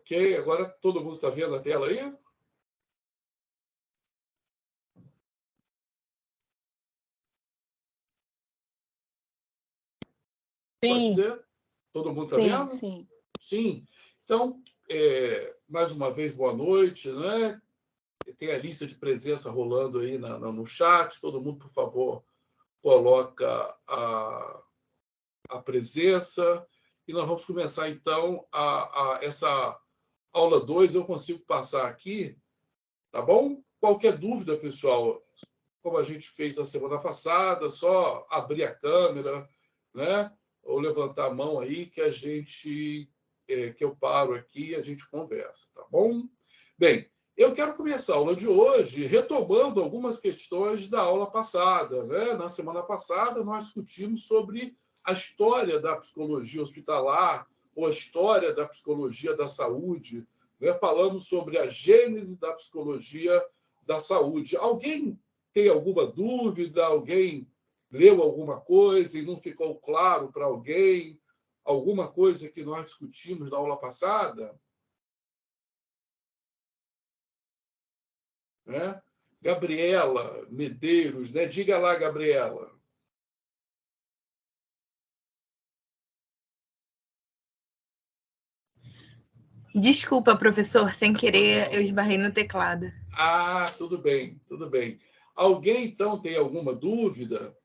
Ok, agora todo mundo está vendo a tela aí? Pode Sim. ser? Todo mundo está Sim, vendo? sim. Sim. Então, mais uma vez, boa noite, né? Tem a lista de presença rolando aí no chat. Todo mundo, por favor, coloca a presença. E nós vamos começar, então, essa aula 2. Eu consigo passar aqui, tá bom? Qualquer dúvida, pessoal, como a gente fez na semana passada, só abrir a câmera, né? Ou levantar a mão aí que que eu paro aqui e a gente conversa, tá bom? Bem, eu quero começar a aula de hoje retomando algumas questões da aula passada, né? Na semana passada nós discutimos sobre a história da psicologia hospitalar ou a história da psicologia da saúde, né? Falamos sobre a gênese da psicologia da saúde. Alguém tem alguma dúvida? Alguém leu alguma coisa e não ficou claro para alguém? Alguma coisa que nós discutimos na aula passada? Né? Gabriela Medeiros, né? Diga lá, Gabriela. Desculpa, professor, sem querer eu esbarrei no teclado. Ah, tudo bem, tudo bem. Alguém, então, tem alguma dúvida?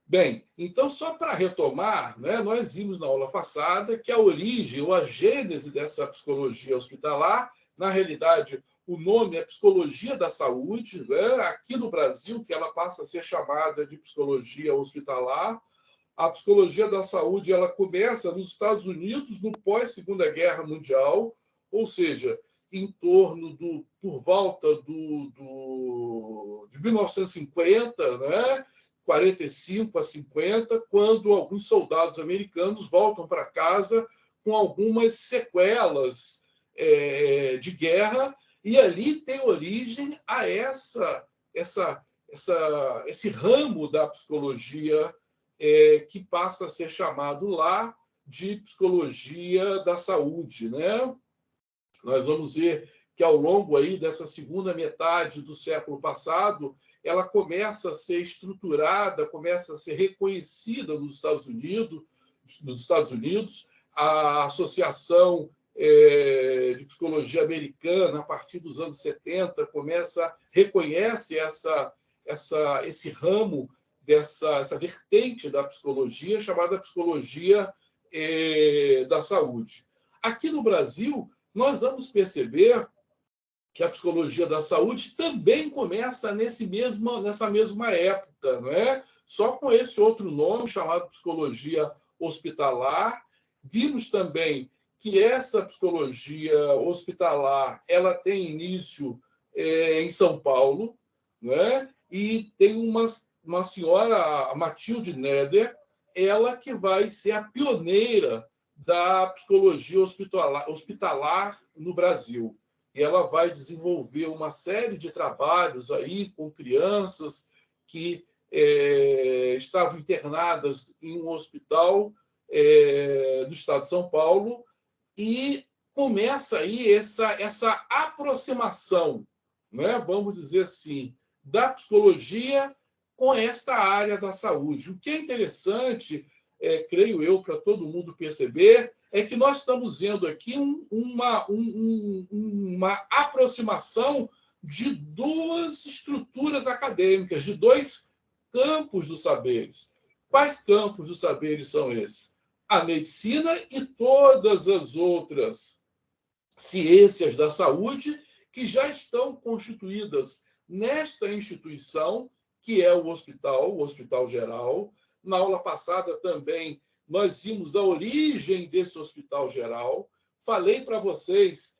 Bem, então, só para retomar, né, nós vimos na aula passada que a origem ou a gênese dessa psicologia hospitalar, na realidade, o nome é psicologia da saúde, né? Aqui no Brasil, que ela passa a ser chamada de psicologia hospitalar. A psicologia da saúde ela começa nos Estados Unidos no pós-Segunda Guerra Mundial, ou seja, em torno por volta de 1950, né? 45 a 50, quando alguns soldados americanos voltam para casa com algumas sequelas de guerra, e ali tem origem a esse ramo da psicologia que passa a ser chamado lá de psicologia da saúde, né? Nós vamos ver que ao longo aí dessa segunda metade do século passado, ela começa a ser estruturada, começa a ser reconhecida nos Estados Unidos, a Associação de Psicologia Americana, a partir dos anos 70, reconhece esse ramo essa vertente da psicologia chamada psicologia da saúde. Aqui no Brasil, nós vamos perceber que a psicologia da saúde também começa nessa mesma época, não é? Só com esse outro nome, chamado psicologia hospitalar. Vimos também que essa psicologia hospitalar ela tem início em São Paulo, né? E tem uma senhora, a Matilde Neder, ela que vai ser a pioneira da psicologia hospitalar no Brasil. E ela vai desenvolver uma série de trabalhos aí com crianças que estavam internadas em um hospital do estado de São Paulo, e começa aí essa aproximação, né, vamos dizer assim, da psicologia com esta área da saúde. O que é interessante, creio eu, para todo mundo perceber, é que nós estamos vendo aqui uma aproximação de duas estruturas acadêmicas, de dois campos dos saberes. Quais campos dos saberes são esses? A medicina e todas as outras ciências da saúde que já estão constituídas nesta instituição, que é o Hospital Geral. Na aula passada também nós vimos da origem desse Hospital Geral. Falei para vocês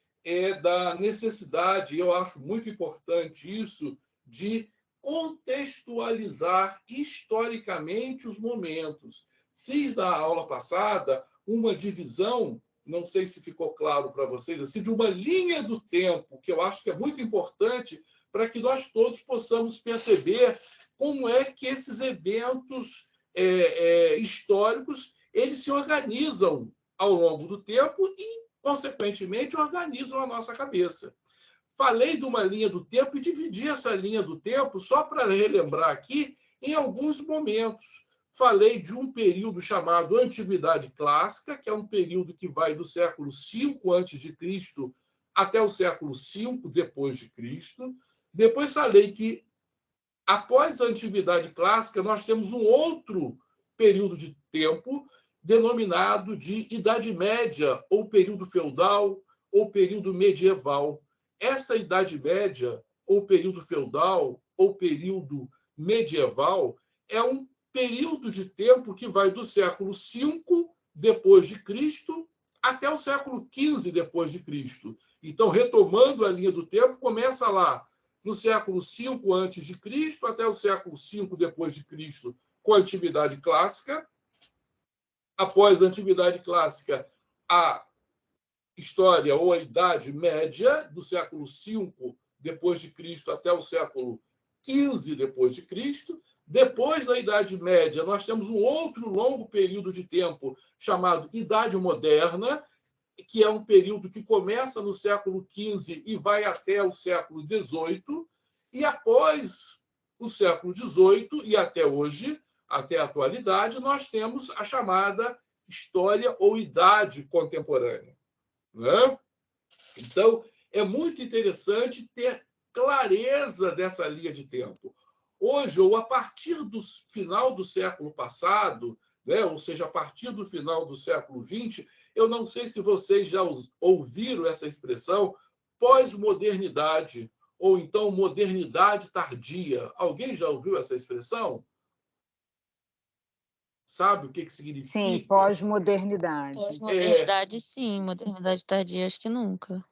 da necessidade, eu acho muito importante isso, de contextualizar historicamente os momentos. Fiz na aula passada uma divisão, não sei se ficou claro para vocês, assim, de uma linha do tempo, que eu acho que é muito importante para que nós todos possamos perceber como é que esses eventos históricos eles se organizam ao longo do tempo e consequentemente, organizam a nossa cabeça. Falei de uma linha do tempo e dividi essa linha do tempo, só para relembrar aqui, em alguns momentos. Falei de um período chamado Antiguidade Clássica, que é um período que vai do século V a.C. até o século V depois de Cristo. Depois falei que, após a Antiguidade Clássica, nós temos um outro período de tempo denominado de Idade Média, ou período feudal, ou período medieval. Essa Idade Média, ou período feudal, ou período medieval, é um período de tempo que vai do século V depois de Cristo até o século XV depois de Cristo. Então, retomando a linha do tempo, começa lá no século V a.C. até o século V depois de Cristo, com a Antiguidade Clássica. Após a Antiguidade Clássica, a história ou a Idade Média, do século V depois de Cristo até o século XV depois de Cristo. Depois da Idade Média, nós temos um outro longo período de tempo chamado Idade Moderna, que é um período que começa no século XV e vai até o século XVIII. E após o século XVIII e até hoje, até a atualidade, nós temos a chamada História ou Idade Contemporânea. Né? Então, é muito interessante ter clareza dessa linha de tempo. Hoje, ou a partir do final do século passado, né, ou seja, a partir do final do século XX, eu não sei se vocês já ouviram essa expressão pós-modernidade, ou então modernidade tardia. Alguém já ouviu essa expressão? Sabe o que significa? Sim, pós-modernidade. Pós-modernidade, sim. Modernidade tardia, acho que nunca.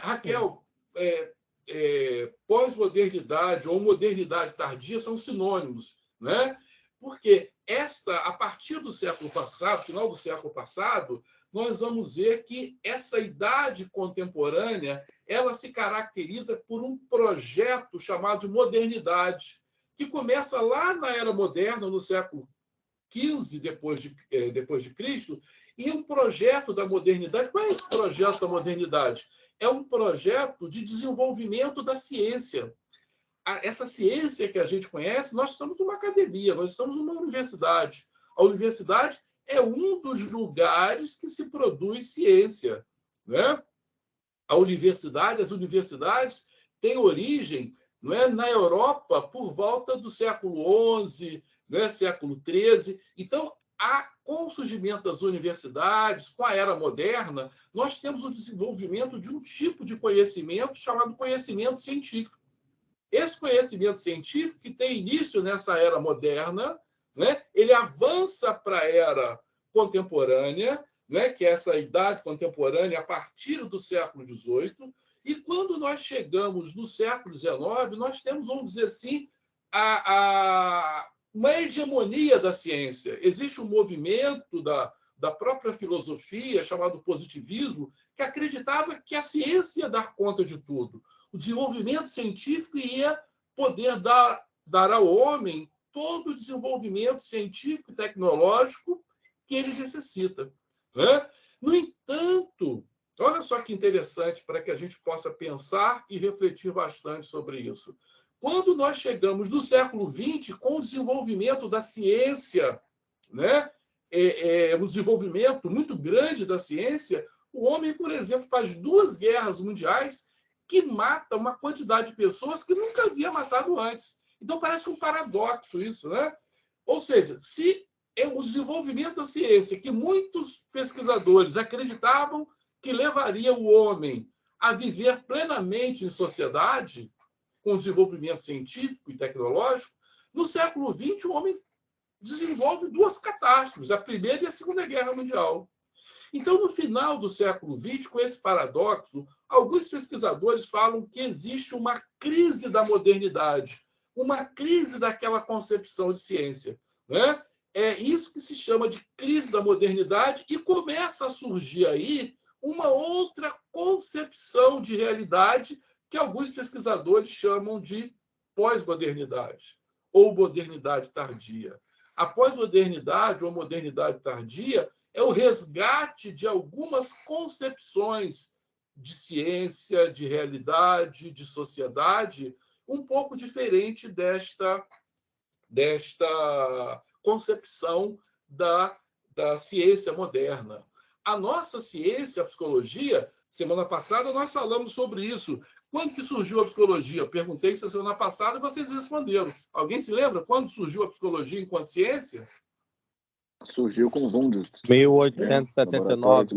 Raquel, pós-modernidade ou modernidade tardia são sinônimos, né? Porque a partir do século passado, final do século passado, nós vamos ver que essa idade contemporânea ela se caracteriza por um projeto chamado de modernidade, que começa lá na Era Moderna, no século XV depois de Cristo, e um projeto da modernidade. Qual é esse projeto da modernidade? É um projeto de desenvolvimento da ciência. Essa ciência que a gente conhece, nós estamos numa academia, nós estamos numa universidade. A universidade é um dos lugares que se produz ciência, né? As universidades têm origem, não é, na Europa por volta do século XI, né, século XIII. Então, com o surgimento das universidades, com a era moderna, nós temos o desenvolvimento de um tipo de conhecimento chamado conhecimento científico. Esse conhecimento científico, que tem início nessa era moderna, né, ele avança para a era contemporânea, né, que é essa idade contemporânea a partir do século XVIII, e quando nós chegamos no século XIX, nós temos, vamos dizer assim, uma hegemonia da ciência. Existe um movimento da própria filosofia, chamado positivismo, que acreditava que a ciência ia dar conta de tudo. O desenvolvimento científico ia poder dar ao homem todo o desenvolvimento científico e tecnológico que ele necessita. Né? No entanto, olha só que interessante para que a gente possa pensar e refletir bastante sobre isso. Quando nós chegamos no século XX, com o desenvolvimento da ciência, né? Um desenvolvimento muito grande da ciência, o homem, por exemplo, faz 2 guerras mundiais que mata uma quantidade de pessoas que nunca havia matado antes. Então, parece um paradoxo isso, né? Ou seja, se o desenvolvimento da ciência, que muitos pesquisadores acreditavam que levaria o homem a viver plenamente em sociedade, com desenvolvimento científico e tecnológico, no século XX o homem desenvolve 2 catástrofes, a Primeira e a Segunda Guerra Mundial. Então, no final do século XX, com esse paradoxo, alguns pesquisadores falam que existe uma crise da modernidade, uma crise daquela concepção de ciência. Né? É isso que se chama de crise da modernidade e começa a surgir aí uma outra concepção de realidade que alguns pesquisadores chamam de pós-modernidade ou modernidade tardia. A pós-modernidade ou modernidade tardia é o resgate de algumas concepções de ciência, de realidade, de sociedade, um pouco diferente desta concepção da ciência moderna. A nossa ciência, a psicologia, semana passada nós falamos sobre isso. Quando que surgiu a psicologia? Eu perguntei isso semana passada e vocês responderam. Alguém se lembra quando surgiu a psicologia enquanto ciência? Surgiu com Wundt. 1879.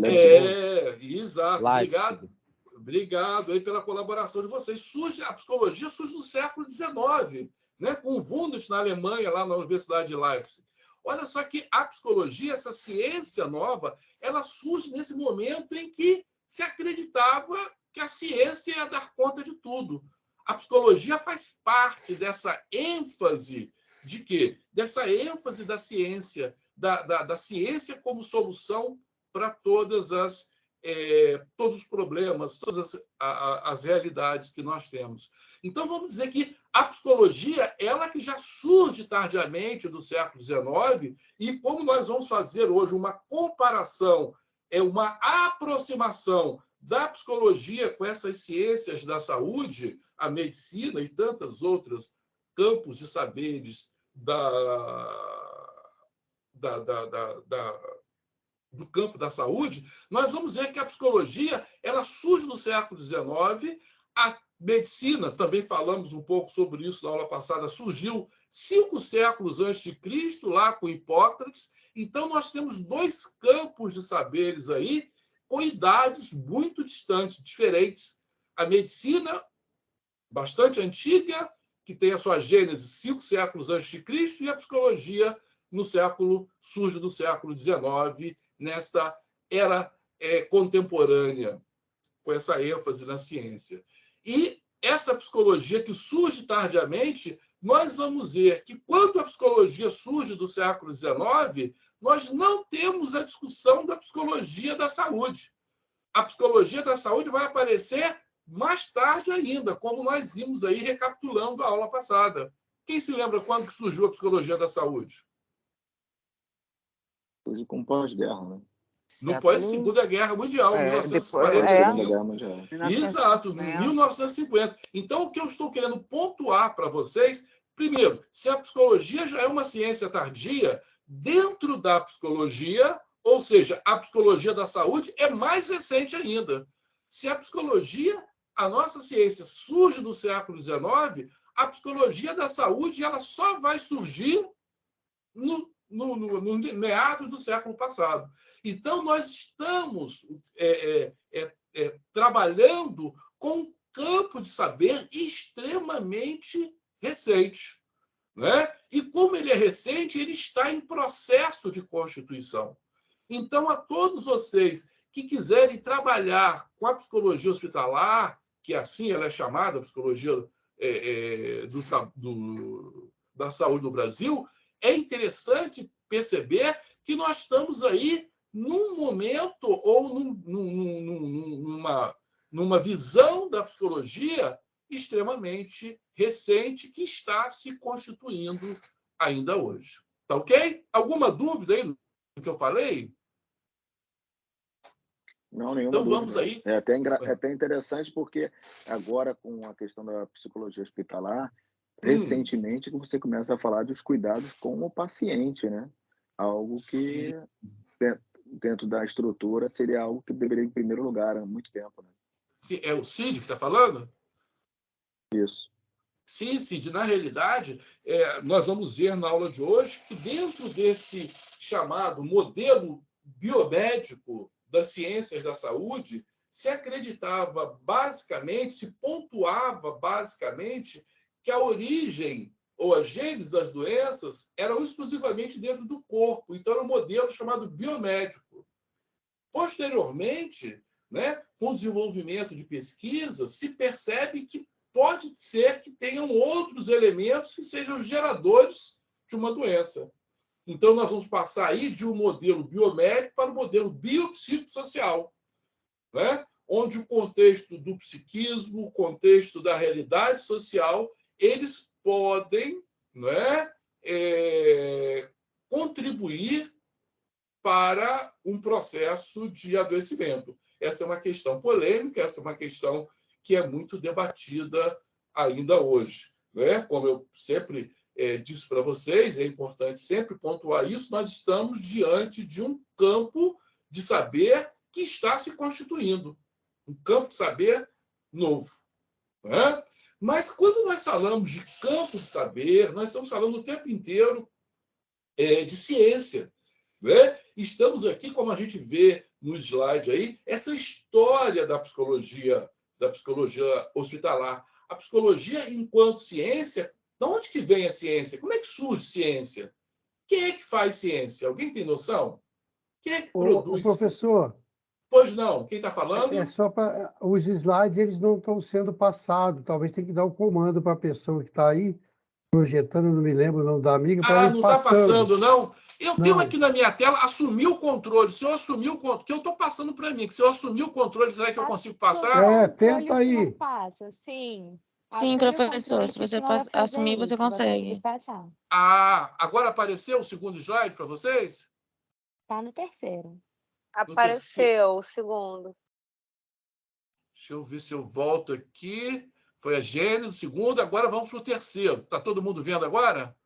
Exato. Obrigado aí pela colaboração de vocês. A psicologia surge no século XIX, né, com Wundt na Alemanha, lá na Universidade de Leipzig. Olha só que a psicologia, essa ciência nova, ela surge nesse momento em que se acreditava que a ciência ia dar conta de tudo. A psicologia faz parte dessa ênfase de quê? Dessa ênfase da ciência, da ciência como solução para todos os problemas, todas as realidades que nós temos. Então, vamos dizer que a psicologia, ela que já surge tardiamente do século XIX, e como nós vamos fazer hoje uma comparação, uma aproximação da psicologia com essas ciências da saúde, a medicina e tantos outros campos de saberes do campo da saúde, nós vamos ver que a psicologia ela surge no século XIX, a medicina, também falamos um pouco sobre isso na aula passada, surgiu 5 séculos antes de Cristo, lá com Hipócrates. Então, nós temos 2 campos de saberes aí com idades muito distantes, diferentes. A medicina, bastante antiga, que tem a sua gênese 5 séculos antes de Cristo, e a psicologia surge no século XIX, nesta era contemporânea, com essa ênfase na ciência. E essa psicologia que surge tardiamente, nós vamos ver que quando a psicologia surge do século XIX, nós não temos a discussão da psicologia da saúde. A psicologia da saúde vai aparecer mais tarde ainda, como nós vimos aí recapitulando a aula passada. Quem se lembra quando que surgiu a psicologia da saúde? Surge com pós-guerra, né? No pós-Segunda Guerra Mundial, 1945. Exato, 1950. Então, o que eu estou querendo pontuar para vocês, primeiro, se a psicologia já é uma ciência tardia, dentro da psicologia, ou seja, a psicologia da saúde é mais recente ainda. Se a psicologia, a nossa ciência, surge no século XIX, a psicologia da saúde ela só vai surgir no meado do século passado. Então, nós estamos trabalhando com um campo de saber extremamente recente. Né? E como ele é recente, ele está em processo de constituição. Então, a todos vocês que quiserem trabalhar com a psicologia hospitalar, que assim ela é chamada, a psicologia da saúde no Brasil, é interessante perceber que nós estamos aí num momento ou numa visão da psicologia extremamente recente que está se constituindo ainda hoje. Tá ok? Alguma dúvida aí do que eu falei? Não, nenhuma então dúvida. Vamos aí. É até interessante porque agora com a questão da psicologia hospitalar, recentemente que você começa a falar dos cuidados com o paciente, né? Algo que dentro da estrutura seria algo que deveria ir em primeiro lugar há muito tempo, né? Sim, é o Cid que está falando? Isso. Sim, Cid. Na realidade, nós vamos ver na aula de hoje que dentro desse chamado modelo biomédico das ciências da saúde, se acreditava basicamente, se pontuava basicamente que a origem ou a gênese das doenças eram exclusivamente dentro do corpo. Então, era um modelo chamado biomédico. Posteriormente, né, com o desenvolvimento de pesquisas, se percebe que pode ser que tenham outros elementos que sejam geradores de uma doença. Então, nós vamos passar aí de um modelo biomédico para o modelo biopsicossocial, né? Onde o contexto do psiquismo, o contexto da realidade social, eles podem, né, contribuir para um processo de adoecimento. Essa é uma questão polêmica, essa é uma questão que é muito debatida ainda hoje, né? Como eu sempre disse para vocês, é importante sempre pontuar isso, nós estamos diante de um campo de saber que está se constituindo, um campo de saber novo, né? Mas quando nós falamos de campo de saber, nós estamos falando o tempo inteiro de ciência, né? Estamos aqui, como a gente vê no slide aí, essa história da psicologia hospitalar. A psicologia enquanto ciência, de onde que vem a ciência? Como é que surge ciência? Quem é que faz ciência? Alguém tem noção? Quem é que produz? Professor, Pois não, quem está falando? é só para os slides, eles não estão sendo passados. Talvez tenha que dar o comando para a pessoa que está aí projetando, não me lembro o nome da amiga, para Não ir está passando, não? Eu tenho Não. aqui na minha tela, assumir o controle. Se eu assumir o controle, que eu estou passando para mim, que se eu assumir o controle, será que eu consigo passar? Tenta aí. Passa, sim. Sim, professor, se você assumir, você consegue. Agora apareceu o segundo slide para vocês? Está no terceiro. Apareceu o segundo. Deixa eu ver se eu volto aqui. Foi a Gênesis, o segundo, agora vamos para o terceiro. Está todo mundo vendo agora?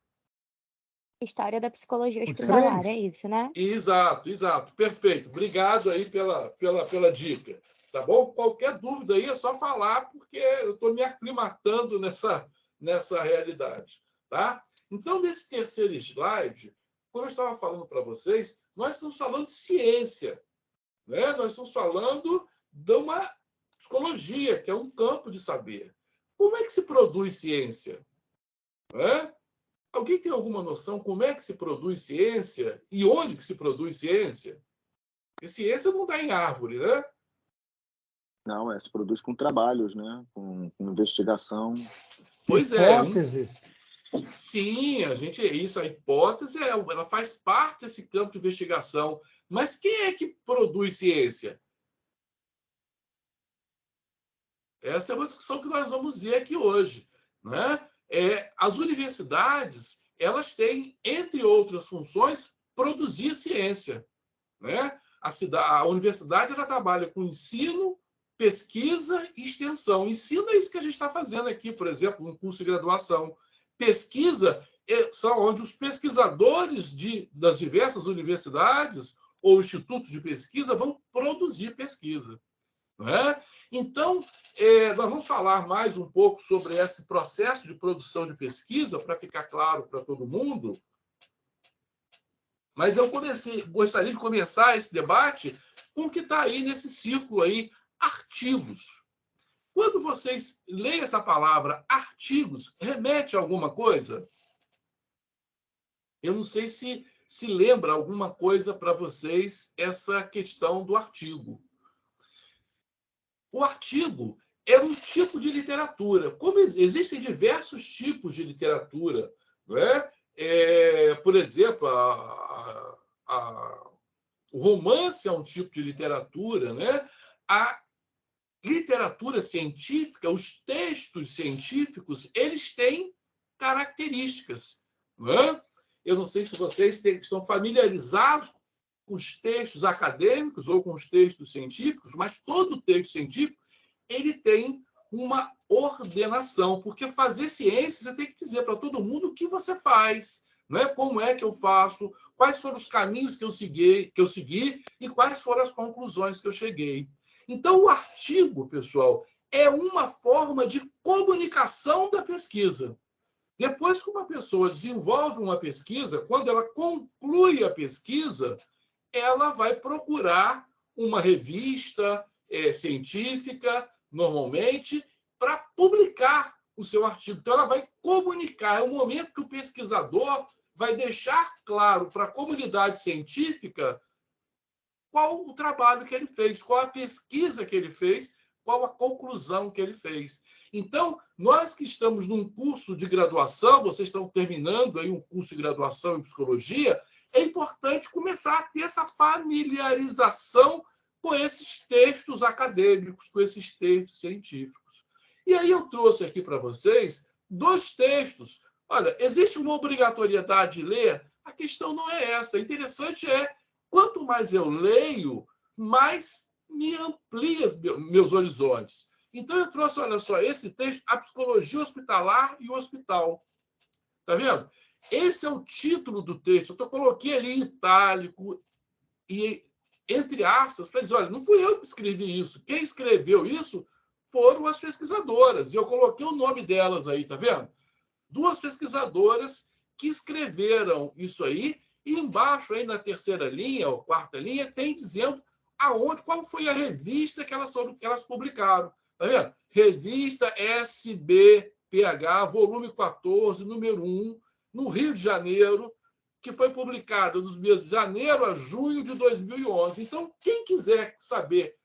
História da psicologia hospitalar, é isso, né? Exato. Perfeito. Obrigado aí pela dica. Tá bom? Qualquer dúvida aí é só falar, porque eu estou me aclimatando nessa realidade. Tá? Então, nesse terceiro slide, como eu estava falando para vocês, nós estamos falando de ciência, né? Nós estamos falando de uma psicologia, que é um campo de saber. Como é que se produz ciência? Né? Alguém tem alguma noção como é que se produz ciência e onde que se produz ciência? Porque ciência não está em árvore, né? Não, se produz com trabalhos, né? Com investigação. Pois é. Hipóteses. Sim, a hipótese ela faz parte desse campo de investigação. Mas quem é que produz ciência? Essa é uma discussão que nós vamos ver aqui hoje, né? As universidades, elas têm, entre outras funções, produzir ciência, né? A universidade ela trabalha com ensino, pesquisa e extensão. Ensino é isso que a gente está fazendo aqui, por exemplo, no curso de graduação. Pesquisa são onde os pesquisadores das diversas universidades ou institutos de pesquisa vão produzir pesquisa. Né? Então, nós vamos falar mais um pouco sobre esse processo de produção de pesquisa, para ficar claro para todo mundo. Mas eu gostaria de começar esse debate com o que está aí nesse círculo aí, artigos. Quando vocês leem essa palavra artigos, remete a alguma coisa? Eu não sei se lembra alguma coisa para vocês essa questão do artigo. O artigo é um tipo de literatura. Como existem diversos tipos de literatura, não é? Por exemplo, o romance é um tipo de literatura, né? A literatura científica, os textos científicos, eles têm características, não é? Eu não sei se vocês estão familiarizados com os textos acadêmicos ou com os textos científicos, mas todo texto científico ele tem uma ordenação, porque fazer ciência você tem que dizer para todo mundo o que você faz, né? Como é que eu faço, quais foram os caminhos que eu segui e quais foram as conclusões que eu cheguei. Então, o artigo, pessoal, é uma forma de comunicação da pesquisa. Depois que uma pessoa desenvolve uma pesquisa, quando ela conclui a pesquisa, ela vai procurar uma revista científica, normalmente, para publicar o seu artigo. Então, ela vai comunicar. É o momento que o pesquisador vai deixar claro para a comunidade científica qual o trabalho que ele fez, qual a pesquisa que ele fez, qual a conclusão que ele fez. Então, nós que estamos num curso de graduação, vocês estão terminando aí um curso de graduação em psicologia, é importante começar a ter essa familiarização com esses textos acadêmicos, com esses textos científicos. E aí eu trouxe aqui para vocês 2 textos. Olha, existe uma obrigatoriedade de ler? A questão não é essa. O interessante é quanto mais eu leio, mais me amplia meus horizontes. Então, eu trouxe, olha só, esse texto, A Psicologia Hospitalar e o Hospital. Está vendo? Esse é o título do texto. Eu coloquei ali em itálico e entre aspas para dizer, olha, não fui eu que escrevi isso. Quem escreveu isso foram as pesquisadoras. E eu coloquei o nome delas aí, tá vendo? 2 pesquisadoras que escreveram isso aí. E embaixo, aí na terceira linha, ou quarta linha, tem dizendo qual foi a revista que elas publicaram. Tá vendo? Revista SBPH, volume 14, número 1, no Rio de Janeiro, que foi publicada dos meses de janeiro a junho de 2011. Então, quem quiser saber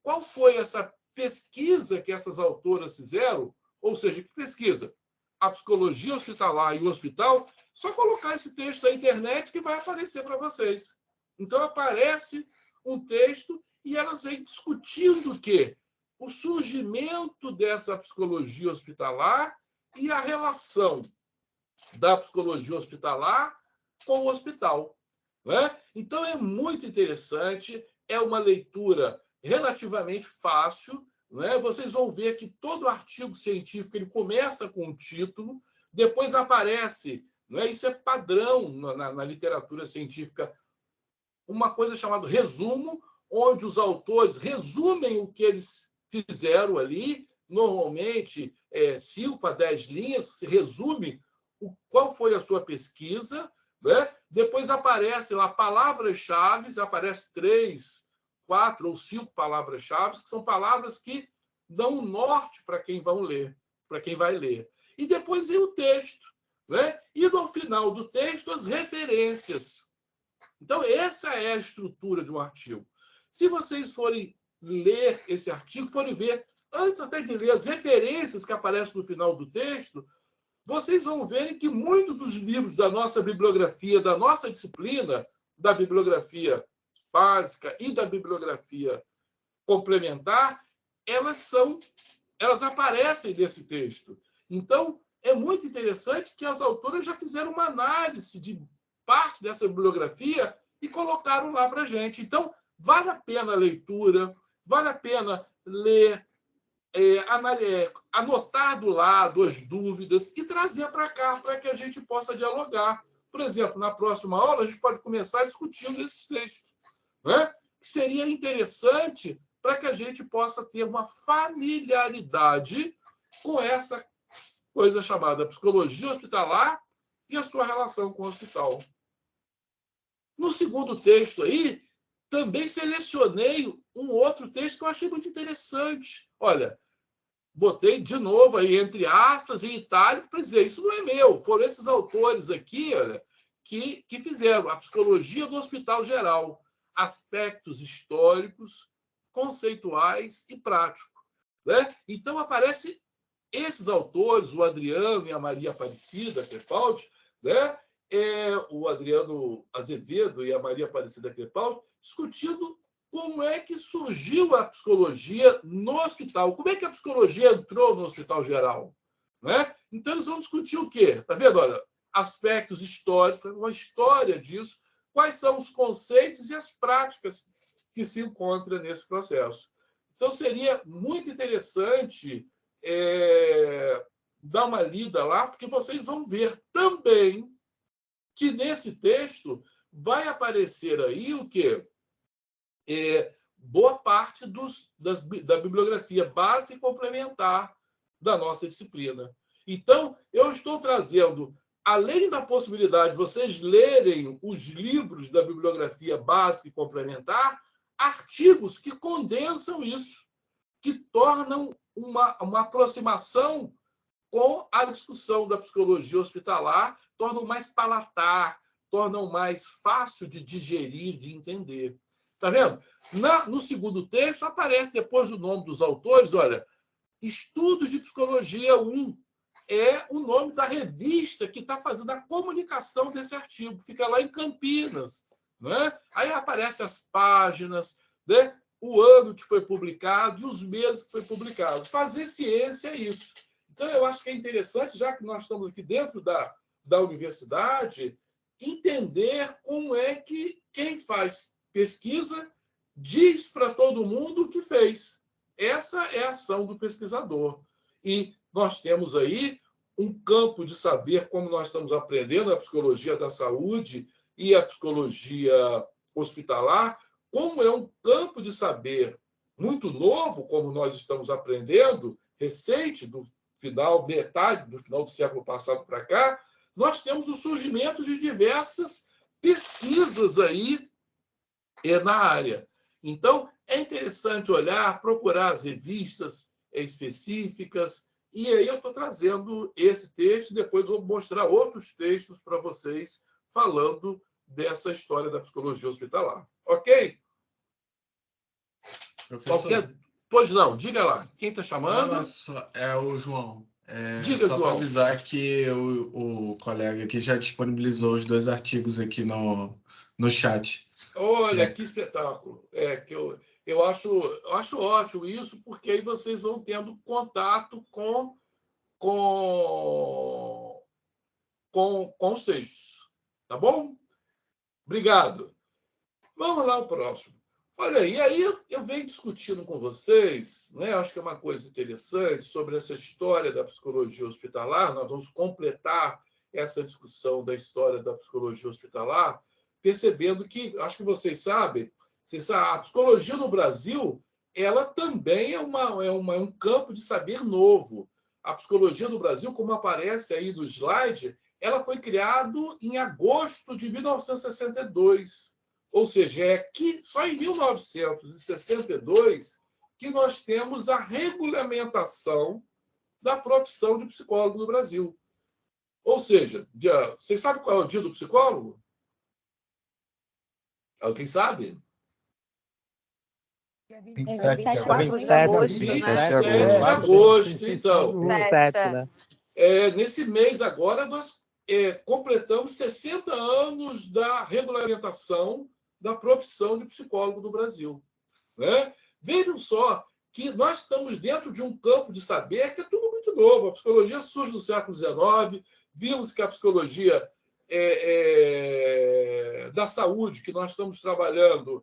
qual foi essa pesquisa que essas autoras fizeram, ou seja, que pesquisa? A Psicologia Hospitalar e o Hospital, só colocar esse texto na internet que vai aparecer para vocês. Então, aparece um texto e elas vêm discutindo o quê? O surgimento dessa psicologia hospitalar e a relação da psicologia hospitalar com o hospital. Né? Então, é muito interessante, é uma leitura relativamente fácil. Né? Vocês vão ver que todo artigo científico ele começa com um título, depois aparece, né? Isso é padrão na literatura científica, uma coisa chamada resumo, onde os autores resumem o que eles fizeram ali, normalmente 5 a 10 linhas, se resume qual foi a sua pesquisa, né? Depois aparece lá palavras-chave, aparece 3, 4 ou 5 palavras-chave, que são palavras que dão um norte para quem vai ler. E depois vem o texto, né? E no final do texto, as referências. Então, essa é a estrutura de um artigo. Se vocês forem ler esse artigo, forem ver, antes até de ler as referências que aparecem no final do texto, vocês vão ver que muitos dos livros da nossa bibliografia, da nossa disciplina, da bibliografia básica e da bibliografia complementar, elas aparecem nesse texto. Então, é muito interessante que as autoras já fizeram uma análise de parte dessa bibliografia e colocaram lá para a gente. Então, vale a pena a leitura, vale a pena ler, anotar do lado as dúvidas e trazer para cá, para que a gente possa dialogar. Por exemplo, na próxima aula, a gente pode começar discutindo esses textos, né? Que seria interessante para que a gente possa ter uma familiaridade com essa coisa chamada psicologia hospitalar e a sua relação com o hospital. No segundo texto aí, também selecionei um outro texto que eu achei muito interessante. Olha, botei de novo aí entre aspas em itálico para dizer, isso não é meu, foram esses autores aqui, olha, que fizeram a psicologia do Hospital Geral, aspectos históricos, conceituais e práticos. Né? Então, aparecem esses autores, o Adriano e a Maria Aparecida Crepaldi, né? O Adriano Azevedo e a Maria Aparecida Crepaldi, discutindo como é que surgiu a psicologia no hospital, como é que a psicologia entrou no Hospital Geral. Né? Então, eles vão discutir o quê? Está vendo? Olha, aspectos históricos, uma história disso, quais são os conceitos e as práticas que se encontram nesse processo. Então, seria muito interessante dar uma lida lá, porque vocês vão ver também que nesse texto vai aparecer aí o quê? Boa parte da bibliografia base e complementar da nossa disciplina. Então, eu estou trazendo, além da possibilidade de vocês lerem os livros da bibliografia básica e complementar, artigos que condensam isso, que tornam uma aproximação com a discussão da psicologia hospitalar, tornam mais palatar, tornam mais fácil de digerir, de entender. Está vendo? No segundo texto, aparece, depois do nome dos autores, olha, Estudos de Psicologia 1, é o nome da revista que está fazendo a comunicação desse artigo, fica lá em Campinas. Né? Aí aparecem as páginas, né? O ano que foi publicado e os meses que foi publicado. Fazer ciência é isso. Então, eu acho que é interessante, já que nós estamos aqui dentro da universidade, entender como é que quem faz pesquisa, diz para todo mundo o que fez. Essa é a ação do pesquisador. E nós temos aí um campo de saber, como nós estamos aprendendo a psicologia da saúde e a psicologia hospitalar, como é um campo de saber muito novo, como nós estamos aprendendo, recente, metade do final do século passado para cá, nós temos o surgimento de diversas pesquisas aí na área. Então, é interessante olhar, procurar as revistas específicas, e aí eu estou trazendo esse texto, depois vou mostrar outros textos para vocês falando dessa história da psicologia hospitalar. Ok? Professor, Pois não, diga lá. Quem está chamando? é o João. Diga, só João. para avisar que o colega aqui já disponibilizou os 2 artigos aqui no chat. Olha, que espetáculo. Que eu acho ótimo isso, porque aí vocês vão tendo contato com os textos. Tá bom? Obrigado. Vamos lá ao próximo. Olha, e aí eu venho discutindo com vocês, né? Acho que é uma coisa interessante sobre essa história da psicologia hospitalar. Nós vamos completar essa discussão da história da psicologia hospitalar, percebendo que, acho que vocês sabem, a psicologia no Brasil, ela também é um campo de saber novo. A psicologia no Brasil, como aparece aí no slide, ela foi criada em agosto de 1962. Ou seja, é aqui, só em 1962 que nós temos a regulamentação da profissão de psicólogo no Brasil. Ou seja, vocês sabem qual é o dia do psicólogo? Alguém sabe? 27 de 27 de agosto, então. 27, né? Nesse mês agora, nós completamos 60 anos da regulamentação da profissão de psicólogo no Brasil. Né? Vejam só que nós estamos dentro de um campo de saber que é tudo muito novo. A psicologia surge no século XIX, vimos que a psicologia da saúde, que nós estamos trabalhando,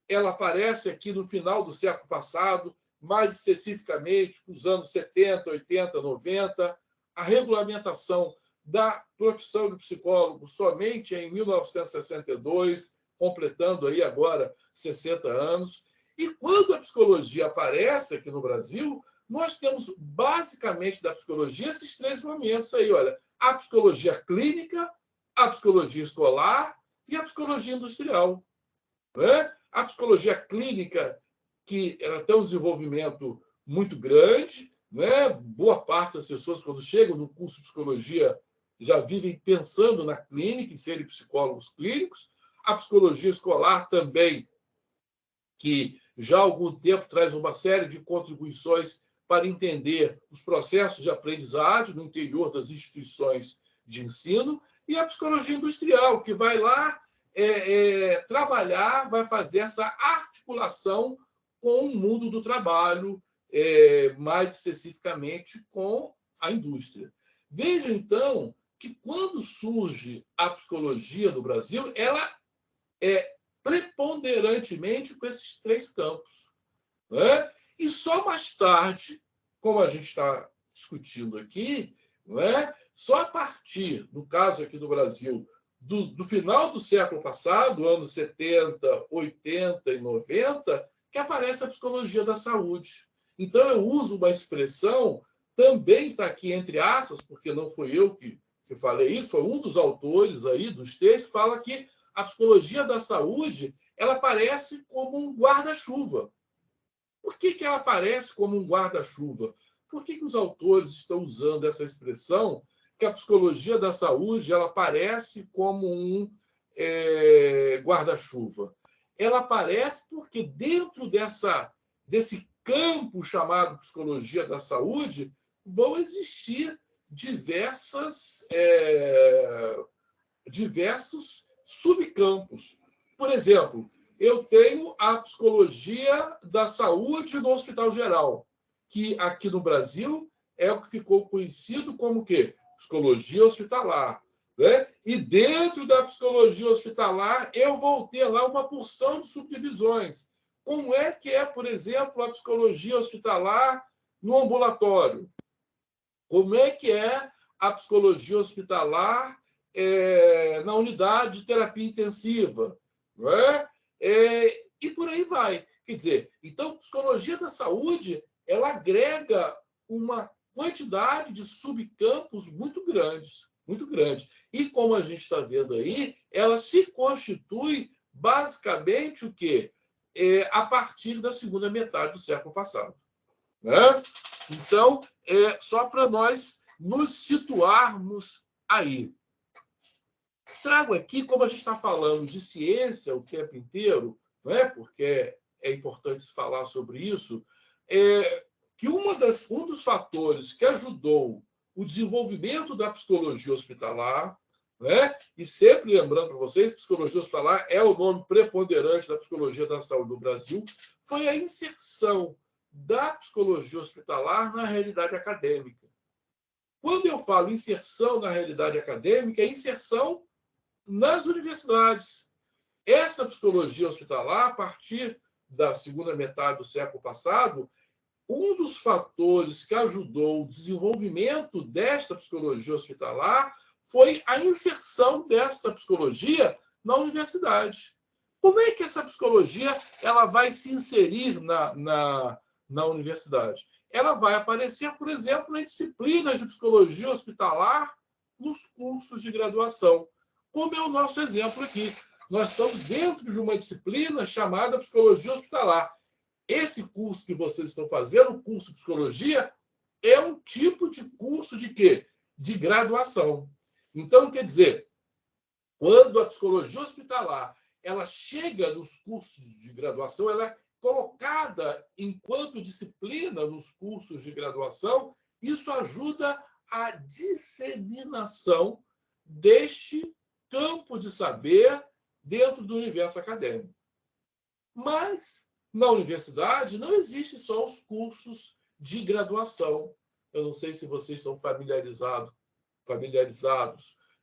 ela aparece aqui no final do século passado, mais especificamente nos anos 70, 80, 90. A regulamentação da profissão de psicólogo somente em 1962, completando aí agora 60 anos. E quando a psicologia aparece aqui no Brasil, nós temos basicamente da psicologia esses 3 momentos aí, olha, a psicologia clínica, a psicologia escolar e a psicologia industrial. Né? A psicologia clínica, que ela tem um desenvolvimento muito grande, né? Boa parte das pessoas, quando chegam no curso de psicologia, já vivem pensando na clínica, em serem psicólogos clínicos. A psicologia escolar também, que já há algum tempo traz uma série de contribuições para entender os processos de aprendizagem no interior das instituições de ensino, e a psicologia industrial, que vai lá trabalhar, vai fazer essa articulação com o mundo do trabalho, mais especificamente com a indústria. Vejam, então, que quando surge a psicologia no Brasil, ela é preponderantemente com esses 3 campos. Né? E só mais tarde, como a gente está discutindo aqui, né? Só a partir, no caso aqui do Brasil, do final do século passado, anos 70, 80 e 90, que aparece a psicologia da saúde. Então, eu uso uma expressão, também está aqui entre aspas, porque não fui eu que falei isso, foi um dos autores aí dos textos, fala que a psicologia da saúde ela aparece como um guarda-chuva. Por que ela aparece como um guarda-chuva? Por que os autores estão usando essa expressão que a psicologia da saúde ela aparece como um guarda-chuva? Ela aparece porque dentro desse campo chamado psicologia da saúde vão existir diversos subcampos. Por exemplo, eu tenho a psicologia da saúde no Hospital Geral, que aqui no Brasil é o que ficou conhecido como o quê? Psicologia hospitalar. né? E dentro da psicologia hospitalar, eu vou ter lá uma porção de subdivisões. Como é que é, por exemplo, a psicologia hospitalar no ambulatório? Como é que é a psicologia hospitalar na unidade de terapia intensiva? Não é? E por aí vai. Quer dizer, então, a psicologia da saúde, ela agrega uma quantidade de subcampos muito grandes, muito grande. E como a gente está vendo aí, ela se constitui basicamente o quê? A partir da segunda metade do século passado. Né? Então, só para nós nos situarmos aí. Trago aqui, como a gente está falando de ciência o tempo inteiro, não é? Porque é importante falar sobre isso, que um dos fatores que ajudou o desenvolvimento da psicologia hospitalar, né? E sempre lembrando para vocês, psicologia hospitalar é o nome preponderante da psicologia da saúde no Brasil, foi a inserção da psicologia hospitalar na realidade acadêmica. Quando eu falo inserção na realidade acadêmica, é inserção nas universidades. Essa psicologia hospitalar, a partir da segunda metade do século passado, um dos fatores que ajudou o desenvolvimento desta psicologia hospitalar foi a inserção dessa psicologia na universidade. Como é que essa psicologia ela vai se inserir na universidade? Ela vai aparecer, por exemplo, nas disciplinas de psicologia hospitalar nos cursos de graduação, como é o nosso exemplo aqui. Nós estamos dentro de uma disciplina chamada psicologia hospitalar. Esse curso que vocês estão fazendo, o curso de psicologia, é um tipo de curso de quê? De graduação. Então, quer dizer, quando a psicologia hospitalar ela chega nos cursos de graduação, ela é colocada enquanto disciplina nos cursos de graduação, isso ajuda a disseminação deste campo de saber dentro do universo acadêmico. Mas, na universidade, não existem só os cursos de graduação. Eu não sei se vocês são familiarizados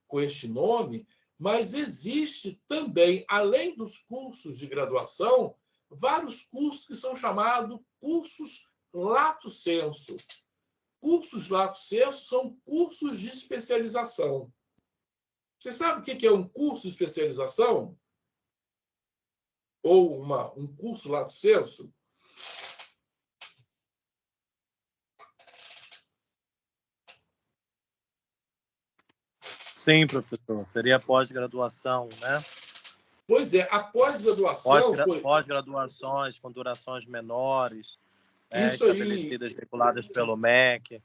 com este nome, mas existe também, além dos cursos de graduação, vários cursos que são chamados cursos lato sensu. Cursos lato sensu são cursos de especialização. Você sabe o que é um curso de especialização? Ou um curso lato sensu? Sim, professor. Seria pós-graduação, né? Pois é, a pós-graduação foi... Pós-graduações com durações menores, Isso estabelecidas, reguladas pelo MEC.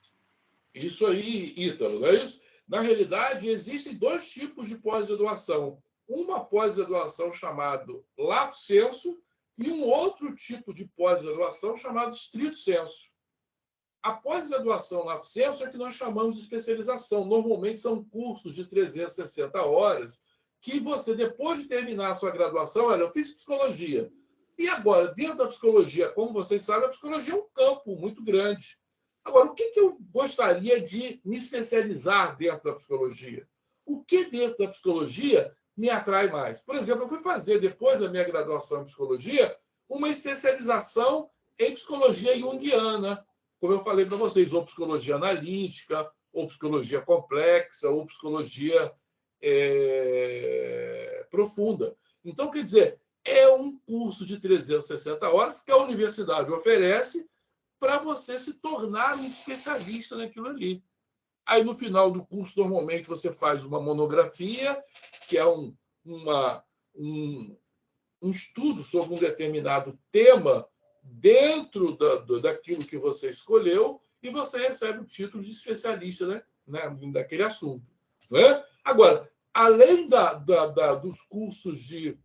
Isso aí, Ítalo, não é isso? Na realidade, existem dois tipos de pós-graduação. Uma pós-graduação chamada lato sensu e um outro tipo de pós-graduação chamado stricto sensu. A pós-graduação lato sensu é que nós chamamos de especialização. Normalmente são cursos de 360 horas que você, depois de terminar a sua graduação, olha, eu fiz psicologia. E agora, dentro da psicologia, como vocês sabem, a psicologia é um campo muito grande. Agora, o que eu gostaria de me especializar dentro da psicologia? O que dentro da psicologia me atrai mais? Por exemplo, eu fui fazer, depois da minha graduação em psicologia, uma especialização em psicologia junguiana, como eu falei para vocês, ou psicologia analítica, ou psicologia complexa, ou psicologia profunda. Então, quer dizer, é um curso de 360 horas que a universidade oferece para você se tornar um especialista naquilo ali. Aí, no final do curso, normalmente, você faz uma monografia, que é um estudo sobre um determinado tema dentro daquilo que você escolheu, e você recebe o título de especialista, né, daquele assunto. Né? Agora, além dos cursos de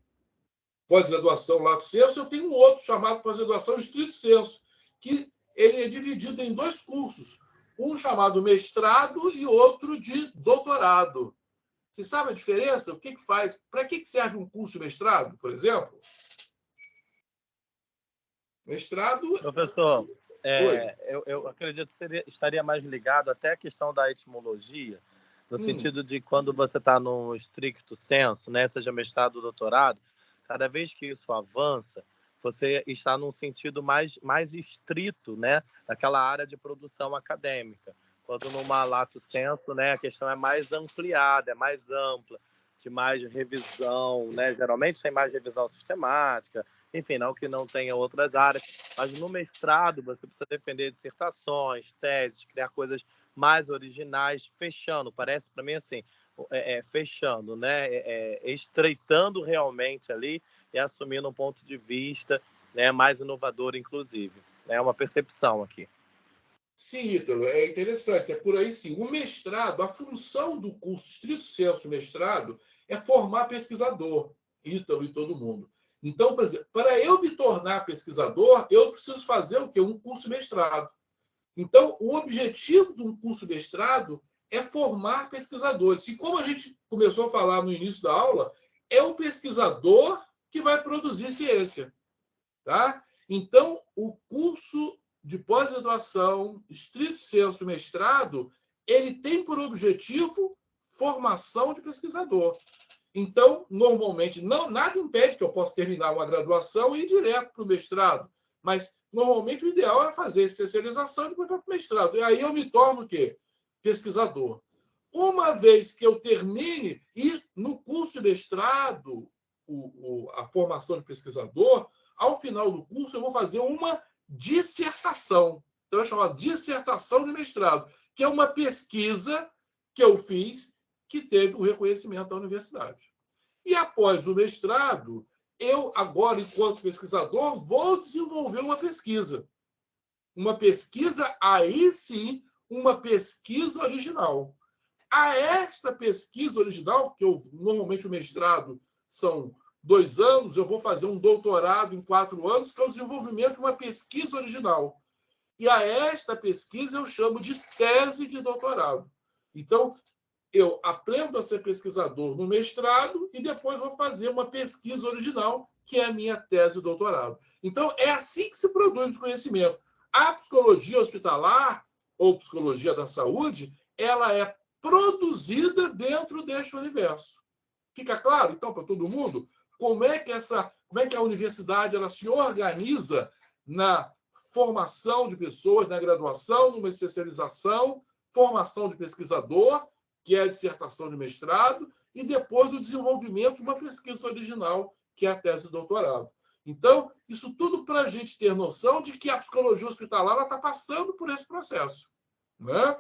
pós-graduação lato sensu, eu tenho um outro chamado pós-graduação stricto sensu, que ele é dividido em dois cursos, um chamado mestrado e outro de doutorado. Você sabe a diferença? O que faz? Para que serve um curso mestrado, por exemplo? Mestrado... Professor, eu acredito que estaria mais ligado até à questão da etimologia, no sentido de quando você está no estricto senso, né, seja mestrado ou doutorado, cada vez que isso avança, você está num sentido mais estrito, né, daquela área de produção acadêmica. Quando numa lato sensu, né, a questão é mais ampliada, é mais ampla, de mais revisão, né? Geralmente tem mais revisão sistemática, enfim, não que não tenha outras áreas, mas no mestrado você precisa defender dissertações, teses, criar coisas mais originais, fechando, parece para mim assim, fechando, né? Estreitando realmente ali e assumindo um ponto de vista, né, mais inovador, inclusive. É uma percepção aqui. Sim, Ítalo, é interessante, é por aí sim. O mestrado, a função do curso estrito sensu mestrado é formar pesquisador, Ítalo e todo mundo. Então, por exemplo, para eu me tornar pesquisador, eu preciso fazer o quê? Um curso mestrado. Então, o objetivo de um curso mestrado é formar pesquisadores. E como a gente começou a falar no início da aula, é o pesquisador que vai produzir ciência. Tá? Então, o curso de pós-graduação, estrito sensu mestrado, ele tem por objetivo formação de pesquisador. Então, normalmente, nada impede que eu possa terminar uma graduação e ir direto para o mestrado, mas normalmente o ideal é fazer especialização e depois para o mestrado. E aí eu me torno o quê? Pesquisador. Uma vez que eu termine, e no curso de mestrado, a formação de pesquisador, ao final do curso eu vou fazer uma dissertação. Então é chamada dissertação de mestrado, que é uma pesquisa que eu fiz que teve o reconhecimento da universidade. E após o mestrado, eu agora, enquanto pesquisador, vou desenvolver uma pesquisa. Uma pesquisa, aí sim, uma pesquisa original. A esta pesquisa original, que normalmente o mestrado são 2 anos, eu vou fazer um doutorado em 4 anos, que é o desenvolvimento de uma pesquisa original. E a esta pesquisa eu chamo de tese de doutorado. Então, eu aprendo a ser pesquisador no mestrado e depois vou fazer uma pesquisa original, que é a minha tese de doutorado. Então, é assim que se produz o conhecimento. A psicologia hospitalar, ou psicologia da saúde, ela é produzida dentro deste universo. Fica claro, então, para todo mundo, como é que a universidade ela se organiza na formação de pessoas, na graduação, numa especialização, formação de pesquisador, que é a dissertação de mestrado, e depois do desenvolvimento de uma pesquisa original, que é a tese de doutorado. Então, isso tudo para a gente ter noção de que a psicologia hospitalar está passando por esse processo, né?